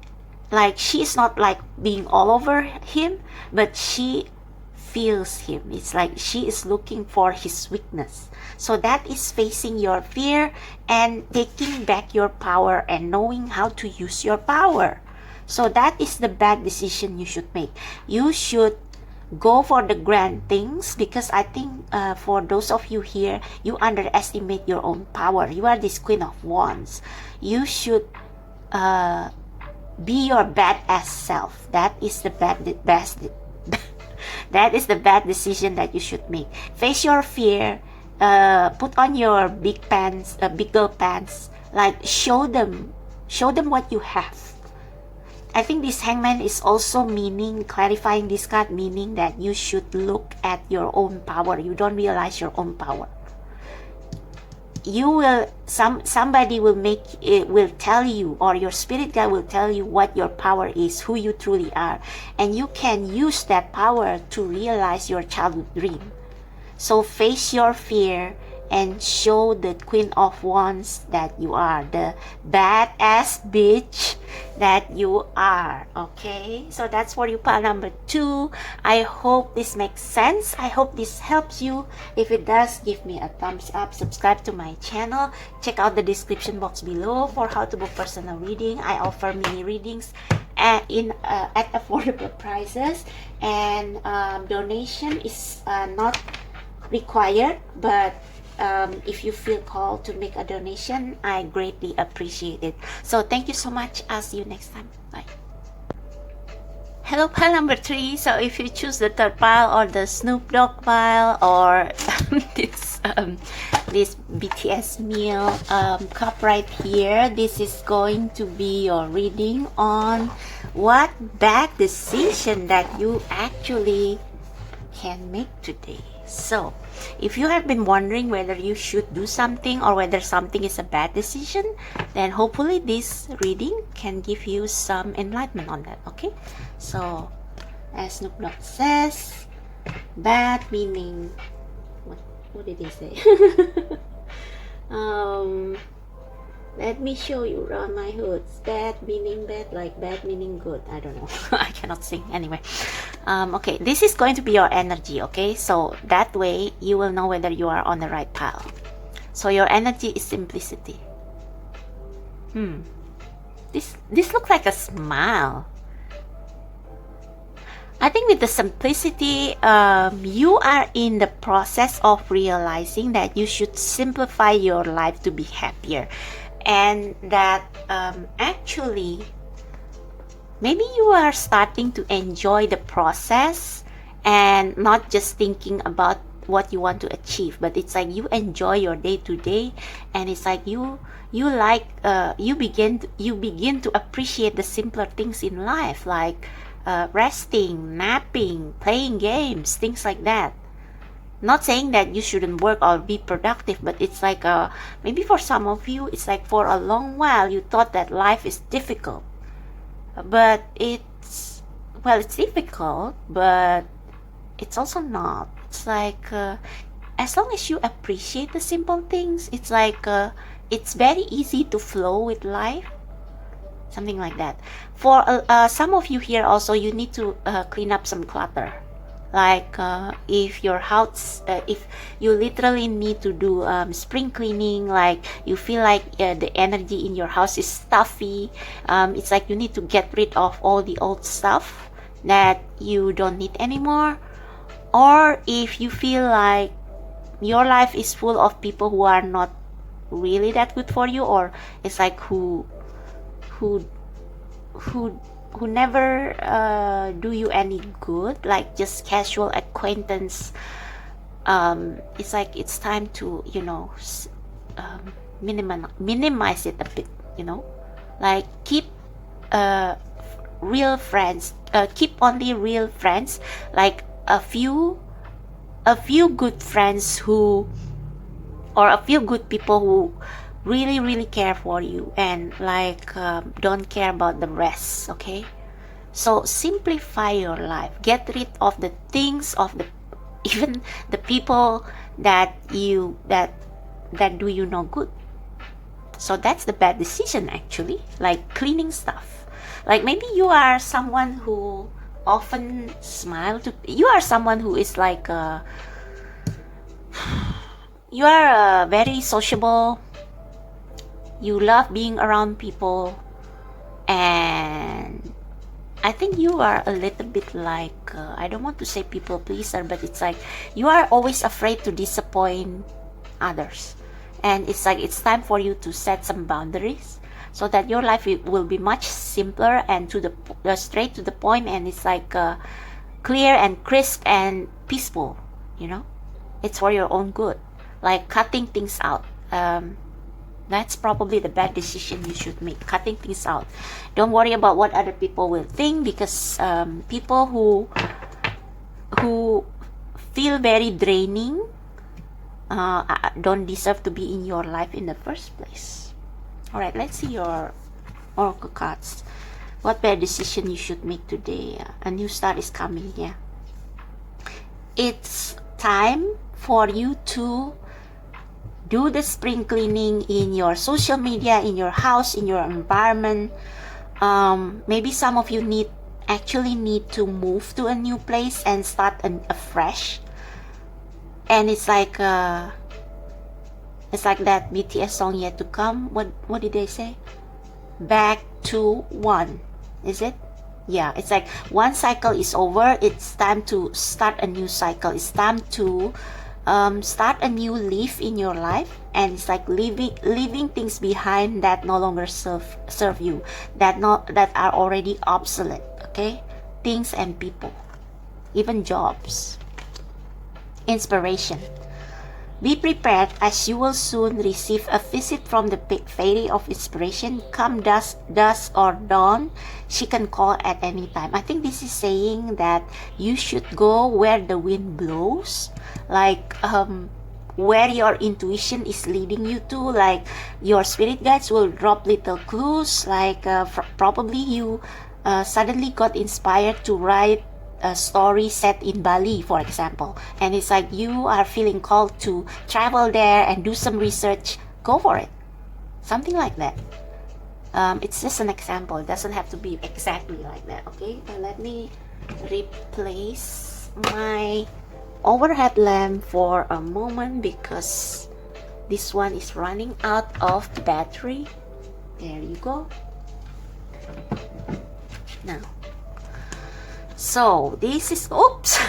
like she is not like being all over him, but she feels him. It's like she is looking for his weakness. So that is facing your fear and taking back your power and knowing how to use your power. So that is the bad decision you should make. You should go for the grand things, because I think for those of you here, you underestimate your own power. You are this Queen of Wands. You should be your badass self. That is the that is the bad decision that you should make. Face your fear. Put on your big girl pants. Like show them what you have. I think this Hangman is also clarifying this card, meaning that you should look at your own power. You don't realize your own power. You will, somebody will tell you, or your spirit guide will tell you what your power is, who you truly are, and you can use that power to realize your childhood dream. So face your fear and show the Queen of Wands that you are, the badass bitch that you are. Okay, so that's for you, pile number 2. I hope this makes sense. I hope this helps you. If it does, give me a thumbs up. Subscribe to my channel. Check out the description box below for how to book personal reading. I offer mini readings at affordable prices, and donation is not required, but if you feel called to make a donation, I greatly appreciate it. So thank you so much. I'll see you next time. Bye. Hello, pile number 3. So if you choose the third pile or the Snoop Dogg pile or this BTS meal cup right here, this is going to be your reading on what bad decision that you actually can make today. So if you have been wondering whether you should do something or whether something is a bad decision, then hopefully this reading can give you some enlightenment on that. Okay, so as Snoop Dogg says, bad meaning what did he say? Um, Let me show you around my hoods. Bad meaning bad, like bad meaning good. I don't know. I cannot sing anyway. Okay, this is going to be your energy, okay? So that way you will know whether you are on the right path. So your energy is simplicity. This looks like a smile. I think with the simplicity, you are in the process of realizing that you should simplify your life to be happier. And that actually, maybe you are starting to enjoy the process and not just thinking about what you want to achieve, but it's like you enjoy your day to day, and it's like you begin to appreciate the simpler things in life, like resting, napping, playing games, things like that. Not saying that you shouldn't work or be productive, but it's like maybe for some of you, it's like for a long while you thought that life is difficult, but it's difficult, but it's also not. It's like as long as you appreciate the simple things, it's like it's very easy to flow with life, something like that. For some of you here also, you need to clean up some clutter. Like if your house, if you literally need to do spring cleaning, like you feel like the energy in your house is stuffy, it's like you need to get rid of all the old stuff that you don't need anymore. Or if you feel like your life is full of people who are not really that good for you, or it's like who never do you any good, like just casual acquaintance, it's like it's time to minimize it a bit, like keep real friends, keep only real friends, like a few good friends or a few good people who really care for you, and like don't care about the rest. Okay, so simplify your life, get rid of the things, of the even the people that do you no good. So that's the bad decision actually, like cleaning stuff. Like maybe you are someone who often you are someone who is like you are very sociable, you love being around people, and I think you are a little bit like I don't want to say people pleaser, but it's like you are always afraid to disappoint others, and it's like it's time for you to set some boundaries so that your life will be much simpler and straight to the point, and it's like clear and crisp and peaceful. It's for your own good, like cutting things out. That's probably the bad decision you should make, cutting things out. Don't worry about what other people will think, because people who feel very draining don't deserve to be in your life in the first place. Alright, let's see your oracle cards. What bad decision you should make today? A new start is coming here. It's time for you to do the spring cleaning in your social media, in your house, in your environment. Maybe some of you actually need to move to a new place and start afresh. And it's like that BTS song, Yet to Come. What did they say? Back to one. Is it? Yeah, it's like one cycle is over. It's time to start a new cycle. It's time to start a new leaf in your life, and it's like leaving things behind that no longer serve you, that are already obsolete. Okay, things and people, even jobs. Inspiration. Be prepared, as you will soon receive a visit from the fairy of inspiration. Come dusk or dawn, she can call at any time. I think this is saying that you should go where the wind blows, like where your intuition is leading you to. Like your spirit guides will drop little clues, like probably you suddenly got inspired to write a story set in Bali, for example, and it's like you are feeling called to travel there and do some research go for it. Something like that. It's just an example. It doesn't have to be exactly like that. Okay, let me replace my overhead lamp for a moment because this one is running out of battery. There you go. Now, so this is, oops,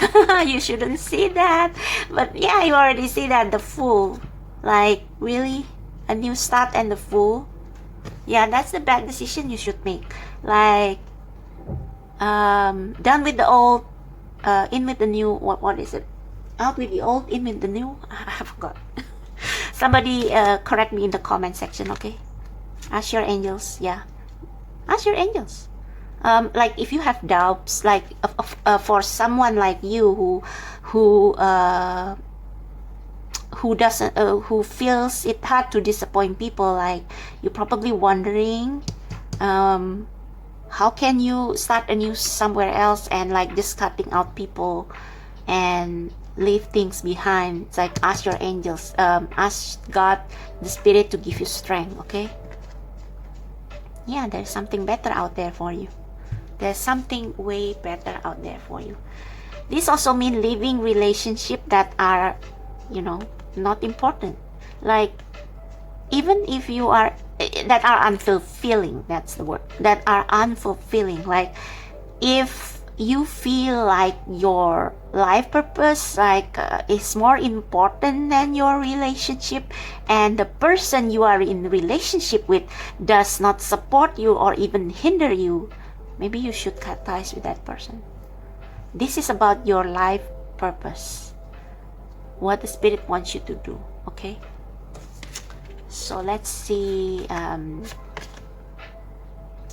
you shouldn't see that, but yeah, you already see that, the full, like, really, a new start and the full. Yeah, that's the bad decision you should make. Like, done with the old, in with the new. What is it? Out with the old, in with the new. I forgot. Somebody correct me in the comment section, okay? Ask your angels. Yeah, ask your angels. Like if you have doubts, like for someone like you who doesn't who feels it hard to disappoint people, like you're probably wondering how can you start a new somewhere else and like just cutting out people and leave things behind. It's like ask your angels, ask God, the Spirit, to give you strength. Okay, yeah, there's something better out there for you. There's something way better out there for you. This also means leaving relationships that are, you know, not important. Like even if you are, that are unfulfilling, that's the word, that are unfulfilling. Like if you feel like your life purpose like is more important than your relationship, and the person you are in relationship with does not support you or even hinder you, maybe you should cut ties with that person. This is about your life purpose, what the Spirit wants you to do. Okay, so let's see.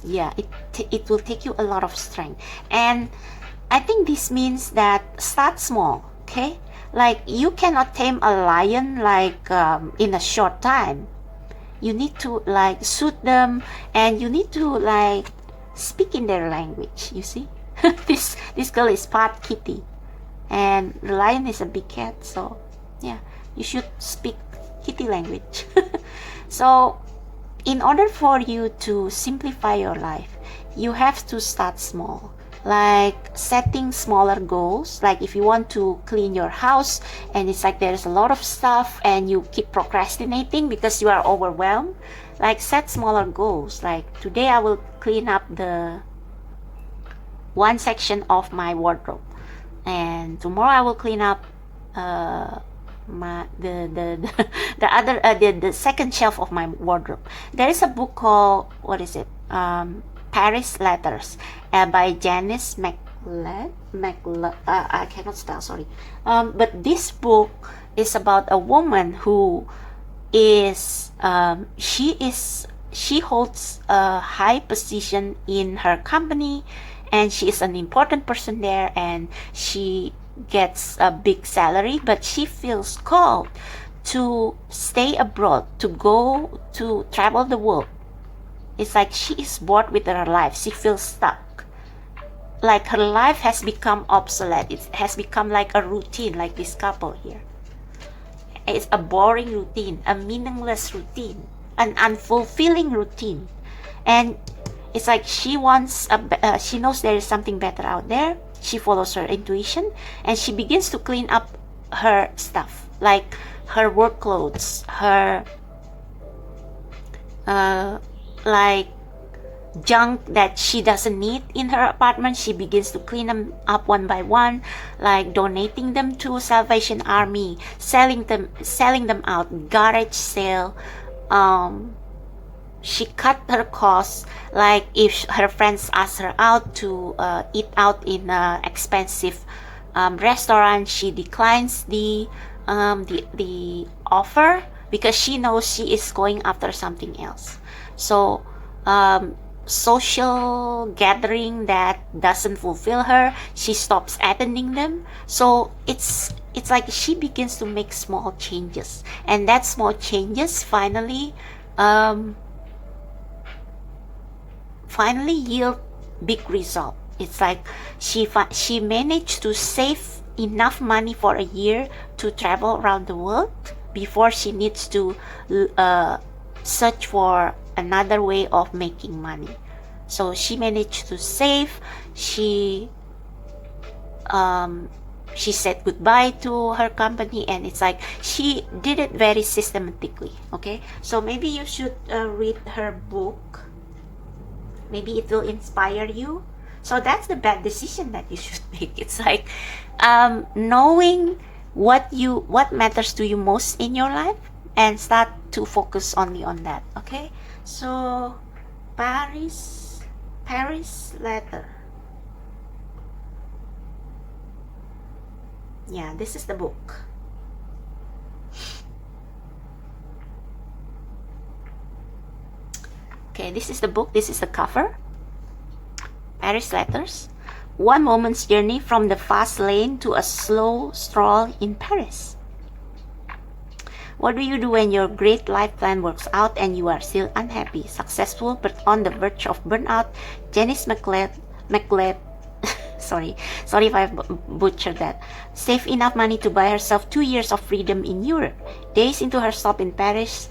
Yeah, it will take you a lot of strength, and I think this means that start small. Okay, like you cannot tame a lion like in a short time. You need to like suit them, and you need to like speak in their language. You see, this girl is part kitty, and the lion is a big cat. So yeah, you should speak kitty language. So in order for you to simplify your life, you have to start small, like setting smaller goals. Like if you want to clean your house and it's like there's a lot of stuff and you keep procrastinating because you are overwhelmed, like set smaller goals. Like today I will clean up the one section of my wardrobe, and tomorrow I will clean up the second shelf of my wardrobe. There is a book called, what is it, Paris Letters, by Janice I cannot spell, sorry. But this book is about a woman who is she holds a high position in her company, and she is an important person there, and she gets a big salary, but she feels called to stay abroad, to go to travel the world. It's like she is bored with her life. She feels stuck. Like her life has become obsolete. It has become like a routine, like this couple here. It's a boring routine, a meaningless routine, an unfulfilling routine. And it's like she wants she knows there is something better out there. She follows her intuition, and she begins to clean up her stuff, like her work clothes, her like junk that she doesn't need in her apartment. She begins to clean them up one by one, like donating them to Salvation Army, selling them out, garage sale. She cut her costs. Like if her friends ask her out to eat out in an expensive restaurant, she declines the offer because she knows she is going after something else. So social gathering that doesn't fulfill her, she stops attending them. So it's like she begins to make small changes, and that small changes finally yield big result. It's like she managed to save enough money for a year to travel around the world before she needs to search for another way of making money. So she managed to save. She said goodbye to her company, and it's like she did it very systematically. Okay, so maybe you should read her book. Maybe it will inspire you. So that's the bad decision that you should make. It's like knowing what matters to you most in your life, and start to focus only on that. Okay, so Paris letter. Yeah, this is the book. Okay, this is the book. This is the cover. Paris Letters. One moment's journey from the fast lane to a slow stroll in Paris. What do you do when your great life plan works out and you are still unhappy, successful, but on the verge of burnout? Janice McLeod sorry if I butchered that. Saved enough money to buy herself 2 years of freedom in Europe. Days into her stop in Paris,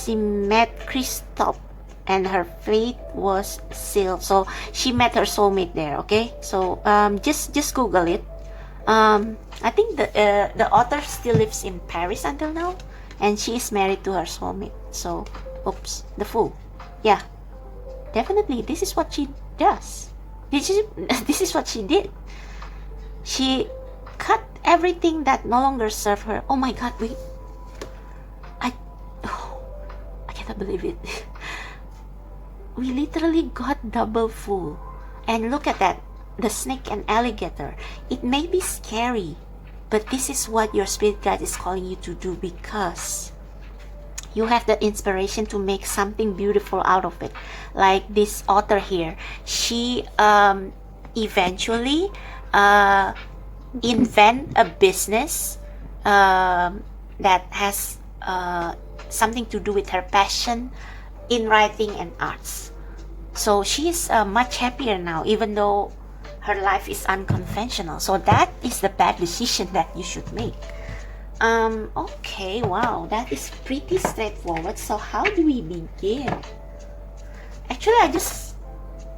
she met Christophe, and her fate was sealed. So she met her soulmate there. Okay, so just Google it. I think the author still lives in Paris until now, and she is married to her soulmate. So, oops, the fool. Yeah, definitely, this is what she does. This is what she did. She cut everything that no longer served her. Oh my God, I cannot believe it. We literally got double fool. And look at that, the snake and alligator. It may be scary, but this is what your spirit guide is calling you to do, because you have the inspiration to make something beautiful out of it. Like this author here, she eventually invent a business that has something to do with her passion in writing and arts. So she is much happier now, even though her life is unconventional. So that is the bad decision that you should make. Okay, wow, that is pretty straightforward. So how do we begin? Actually,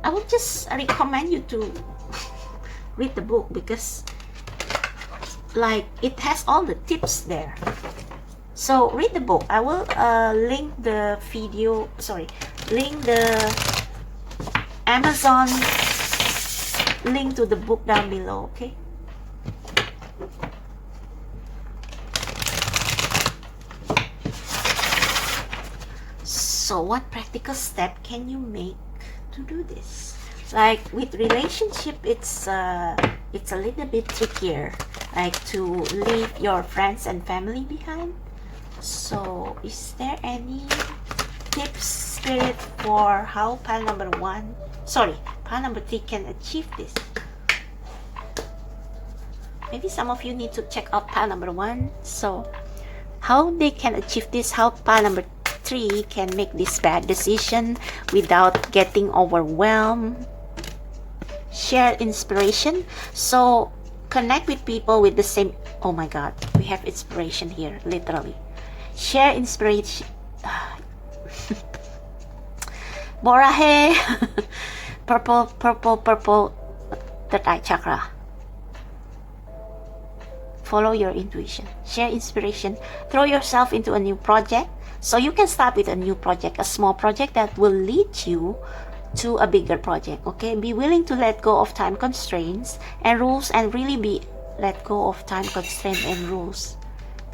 I would just recommend you to read the book, because like it has all the tips there. So read the book. I will link the Amazon link to the book down below. Okay. So what practical step can you make to do this? Like with relationship, it's a little bit trickier, like to leave your friends and family behind. So is there any tips, Spirit, for how pile number 3 can achieve this? Maybe some of you need to check out pile number 1. So how they can achieve this, how pile number 3 can make this bad decision without getting overwhelmed. Share inspiration. So connect with people with the same, oh my God, we have inspiration here, literally. Share inspiration. Borahe. purple, third eye chakra. Follow your intuition. Share inspiration. Throw yourself into a new project. So you can start with a new project, a small project that will lead you to a bigger project. Okay, be willing to let go of time constraints and rules, and really be let go of time constraints and rules.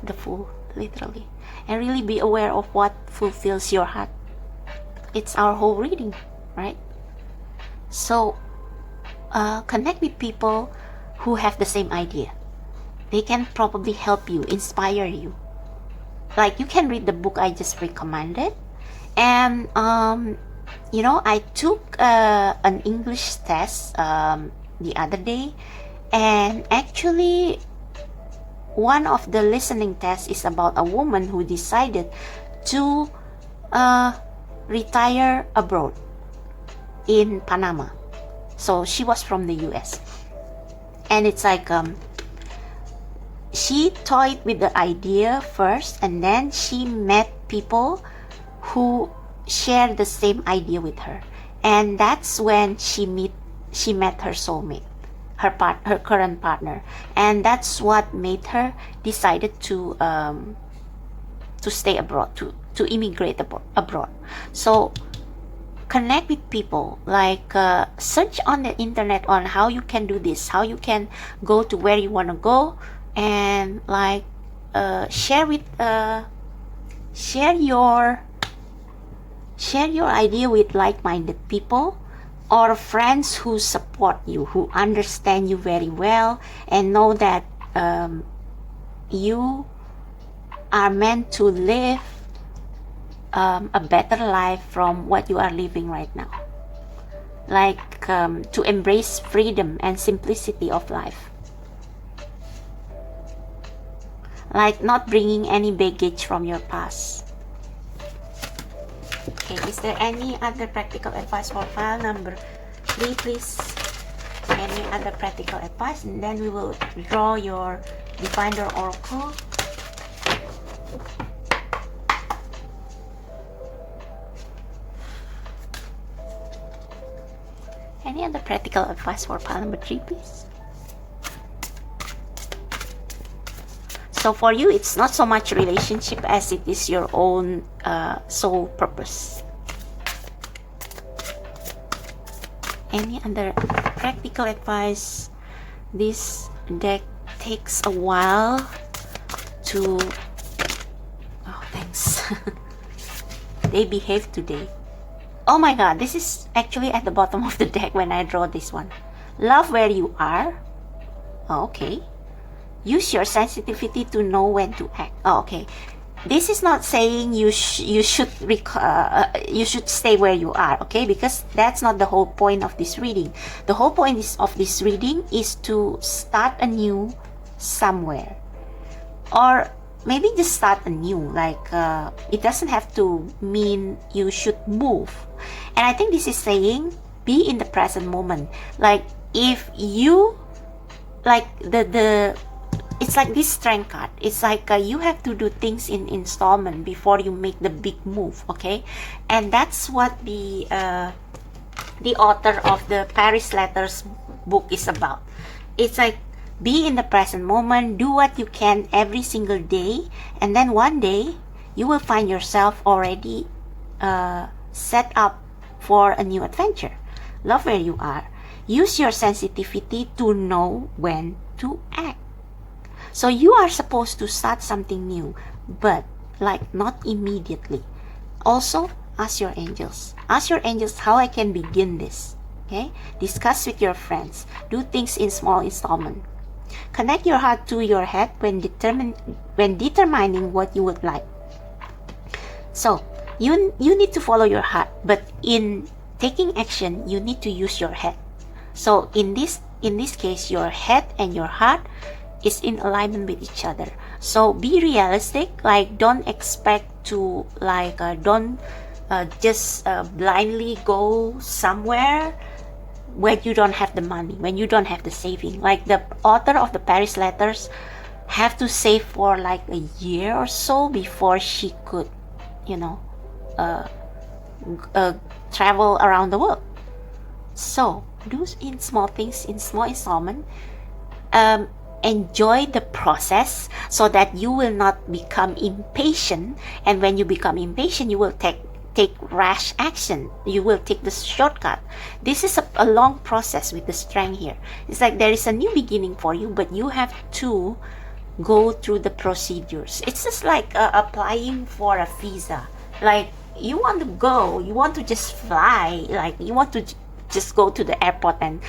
The Fool, literally. And really be aware of what fulfills your heart. It's our whole reading, right? So connect with people who have the same idea. They can probably help you, inspire you. Like you can read the book I just recommended. And you know, I took an English test the other day, and actually one of the listening tests is about a woman who decided to retire abroad in Panama. So she was from the US, and it's like she toyed with the idea first, and then she met people who share the same idea with her, and that's when she met her soulmate, her current partner, and that's what made her decided to stay abroad, to immigrate abroad. So connect with people, like search on the internet on how you can do this, how you can go to where you want to go, and like share your idea with like-minded people, or friends who support you, who understand you very well, and know that you are meant to live a better life from what you are living right now, like to embrace freedom and simplicity of life, like not bringing any baggage from your past. Okay, is there any other practical advice for file number 3, please? Any other practical advice? And then we will draw your Diviner Oracle. Any other practical advice for pile number 3, please? So for you, it's not so much relationship as it is your own soul purpose. Any other practical advice? This deck takes a while to... Oh, thanks. They behave today. Oh my god, this is actually at the bottom of the deck when I draw this one. Love where you are. Oh, okay. Use your sensitivity to know when to act. Oh, okay. This is not saying you should stay where you are, okay? Because that's not the whole point of this reading. The whole point of this reading is to start anew somewhere, or maybe just start anew. Like it doesn't have to mean you should move. And I think this is saying be in the present moment. Like if you like it's like this strength card. It's like you have to do things in installment before you make the big move, okay? And that's what the author of the Paris Letters book is about. It's like be in the present moment, do what you can every single day, and then one day you will find yourself already set up for a new adventure. Love where you are. Use your sensitivity to know when to act. So you are supposed to start something new, but like not immediately. Also, ask your angels. Ask your angels how I can begin this. Okay? Discuss with your friends. Do things in small installment. Connect your heart to your head when determining what you would like. So you need to follow your heart, but in taking action, you need to use your head. So in this case, your head and your heart is in alignment with each other. So be realistic. Like don't expect to don't just blindly go somewhere when you don't have the money, when you don't have the saving. Like the author of the Paris Letters have to save for like a year or so before she could, travel around the world. So do in small things, in small installment. Enjoy the process so that you will not become impatient, and when you become impatient, you will take rash action. You will take the shortcut. This is a long process with the strength here. It's like there is a new beginning for you, but you have to go through the procedures. It's just like applying for a visa. Like you want to just fly, like you want to just go to the airport and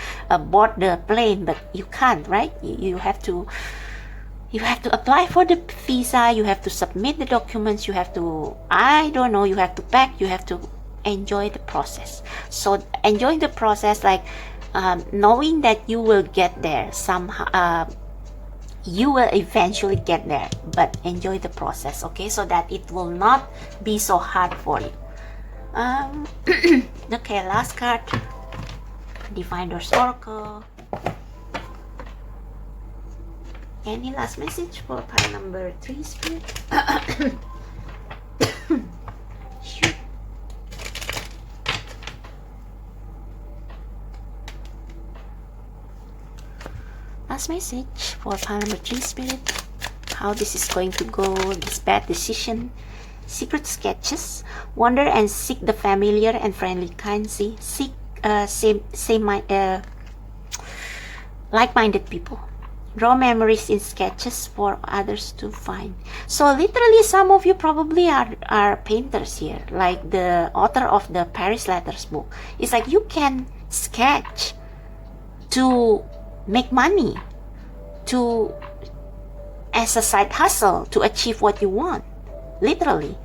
board the plane, but you can't, right? You have to apply for the visa, you have to submit the documents, you have to, you have to pack, you have to enjoy the process. So enjoying the process, like knowing that you will get there somehow, you will eventually get there, but enjoy the process, okay? So that it will not be so hard for you. Okay, last card. Diviner's Oracle. Any last message for pile number 3, Spirit? Shoot. Last message for pile number 3, Spirit. How this is going to go, this bad decision. Secret sketches. Wander and seek the familiar and friendly kind. See, seek like-minded people. Draw memories in sketches for others to find. So literally, some of you probably are painters here, like the author of the Paris Letters book. It's like you can sketch to make money, to as a side hustle to achieve what you want, literally.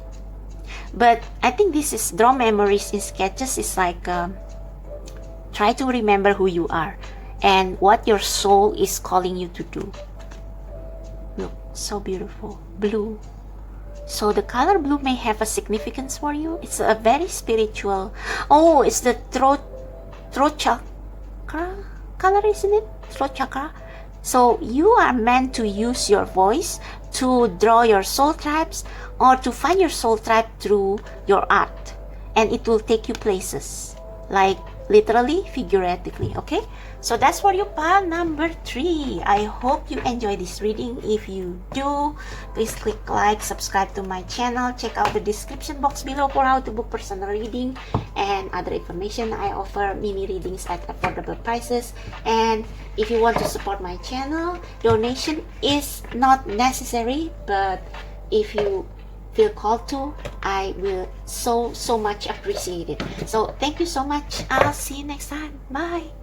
But I think this is draw memories in sketches is like try to remember who you are and what your soul is calling you to do. Look, so beautiful. Blue. So the color blue may have a significance for you. It's a very spiritual. Oh, it's the throat chakra color, isn't it? Throat chakra. So you are meant to use your voice to draw your soul tribes or to find your soul tribe through your art. And it will take you places. Like literally, figuratively, okay? So that's for you, pile number 3. I hope you enjoy this reading. If you do, please click like, subscribe to my channel, check out the description box below for how to book personal reading and other information. I offer mini readings at affordable prices. And if you want to support my channel, donation is not necessary, but if you feel called to, I will so much appreciate it. So thank you so much. I'll see you next time. Bye.